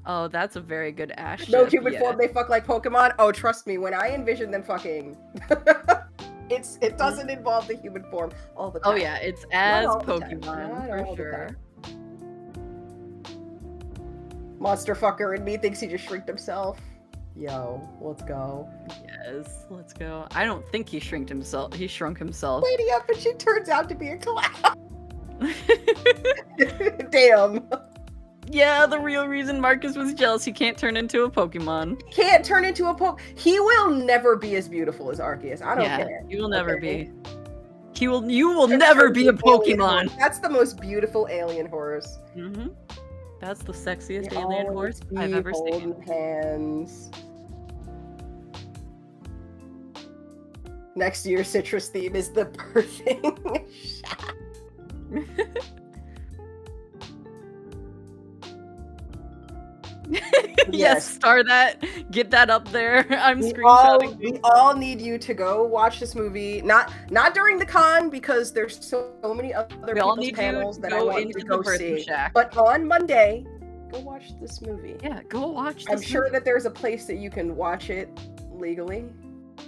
Oh, that's a very good Ash. No ship, human yeah. form, they fuck like Pokemon. Oh, trust me, when I envision them fucking, it doesn't involve the human form all the time. Oh yeah, it's as all the time. Pokemon Not for all the sure. Monster fucker in me thinks he just shrinked himself. Yo, let's go. Yes, let's go. I don't think he shrunk himself. He shrunk himself. Lady up, and she turns out to be a clown. Damn. Yeah, the real reason Marcus was jealous, he can't turn into a Pokemon. Can't turn into a He will never be as beautiful as Arceus. I don't care. He will never Okay. be. You will never be a Alien horse. Pokemon. That's the most beautiful alien horse. Mm-hmm. That's the sexiest They alien always horse I've be ever holding seen. hands. Next year's citrus theme is the birthing shack. Yes, star that. Get that up there. I'm we screenshotting. we all need you to go watch this movie. Not during the con because there's so many other We all people's need panels you that to I go want you into to the go birthing see. shack. But on Monday, go watch this movie. Yeah, go watch this I'm sure movie. that there's a place that you can watch it legally,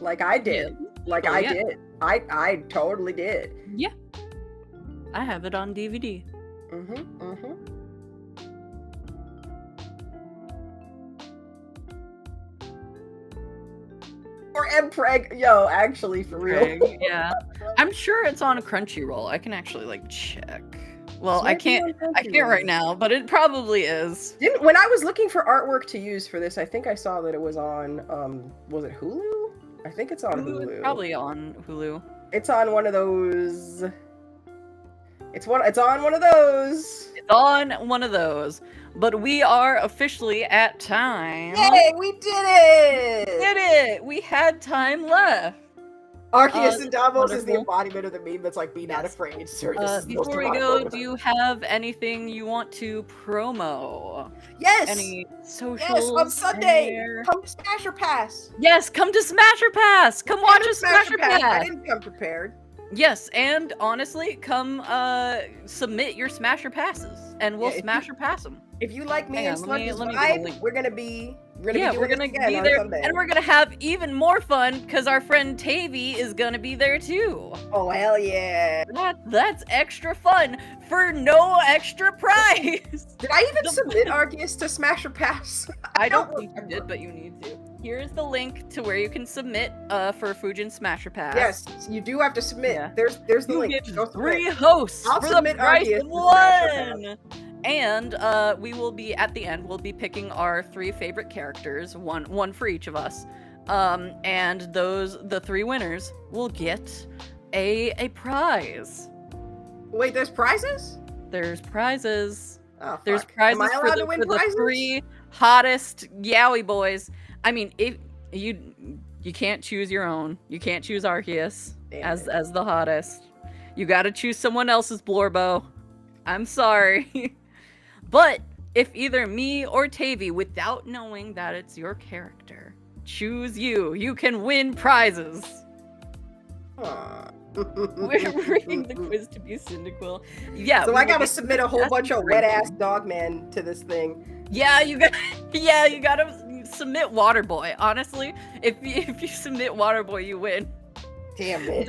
like I did. I totally did. Yeah. I have it on DVD. Or Mpreg, yo, actually, for real. Yeah. I'm sure it's on Crunchyroll. I can actually, like, check. Well, I can't right now, but it probably is. When I was looking for artwork to use for this, I think I saw that it was on, was it Hulu? I think it's on Hulu. It's probably on Hulu. It's on one of those. It's on one of those. It's on one of those. But we are officially at time. Yay, we did it! We did it! We had time left. Arceus and Davos is the embodiment of the meme that's like, be not afraid, sir. Before we go, do you have anything you want to promo? Yes! Any social? Yes, on Sunday! Come to Smasher Pass! Yes, come to Smasher Pass! Come watch a Smasher Pass! I didn't come prepared. Yes, and honestly, come submit your Smasher Passes, and we'll Smasher Pass them. If you like me and Sludge's vibe, we're gonna be there, and we're gonna have even more fun because our friend Tavy is gonna be there too. Oh hell yeah! That's extra fun for no extra prize. Did I even submit Arceus to Smasher Pass? I don't think you did, but you need to. Here's the link to where you can submit for Fujin Smasher Pass. Yes, you do have to submit. Yeah. There's the link. You get 3 hosts I'll for submit the price Arceus of 1. And we will be at the end. We'll be picking our 3 favorite characters, one for each of us. And the 3 winners will get a prize. Wait, there's prizes? There's prizes. Oh, fuck. There's prizes Am I allowed to win prizes? The 3 hottest Yowie boys. I mean, if you can't choose your own. You can't choose Arceus as the hottest. You got to choose someone else's Blorbo. I'm sorry. But if either me or Tavy, without knowing that it's your character, choose you can win prizes. We're reading the quiz to be Cyndaquil. Yeah. So I gotta submit a whole bunch of wet ass dogmen to this thing. Yeah, you gotta submit Waterboy. Honestly, if you submit Waterboy, you win. Damn it.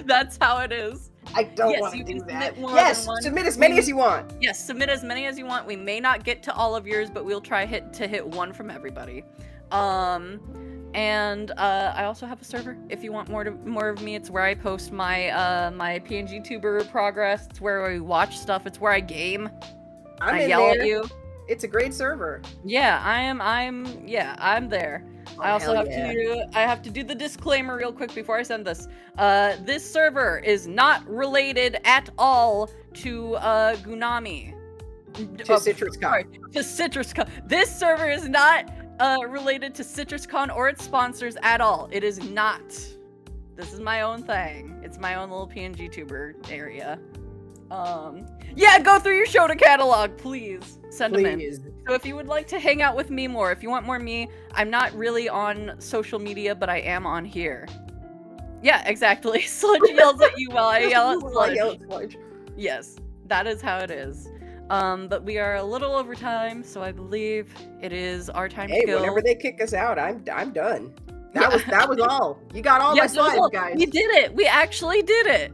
That's how it is. I don't want to do that. Yes, submit as many as you want. Yes, submit as many as you want. We may not get to all of yours, but we'll try to hit 1 from everybody. And I also have a server if you want more of me. It's where I post my my PNG tuber progress. It's where we watch stuff. It's where I game. I yell at you. It's a great server. Yeah, I'm there. Oh, I also have to do the disclaimer real quick before I send this. This server is not related at all to Gunami. To CitrusCon. Sorry, to CitrusCon. This server is not related to CitrusCon or its sponsors at all. It is not. This is my own thing. It's my own little PNG tuber area. Yeah, go through your Shota catalog, please. Send them in. So if you would like to hang out with me more, if you want more me, I'm not really on social media, but I am on here. Yeah, exactly. Sludge yells at you while I yell at Sludge. Yes, that is how it is. But we are a little over time, so I believe it is our time to go. Hey, whenever they kick us out, I'm done. That was all. You got all my slides, guys. We did it. We actually did it.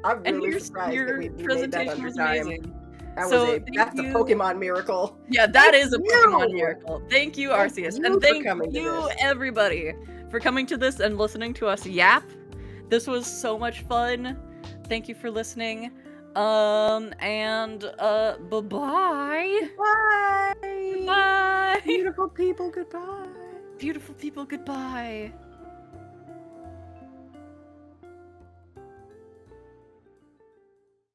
I'm really surprised that we made that under time. Amazing. That's a Pokemon miracle. Yeah, that is a Pokemon miracle. Thank you, Arceus. And thank you, everybody, for coming to this and listening to us yap. This was so much fun. Thank you for listening. Bye-bye. Bye. Bye. Beautiful people, goodbye. Beautiful people, goodbye.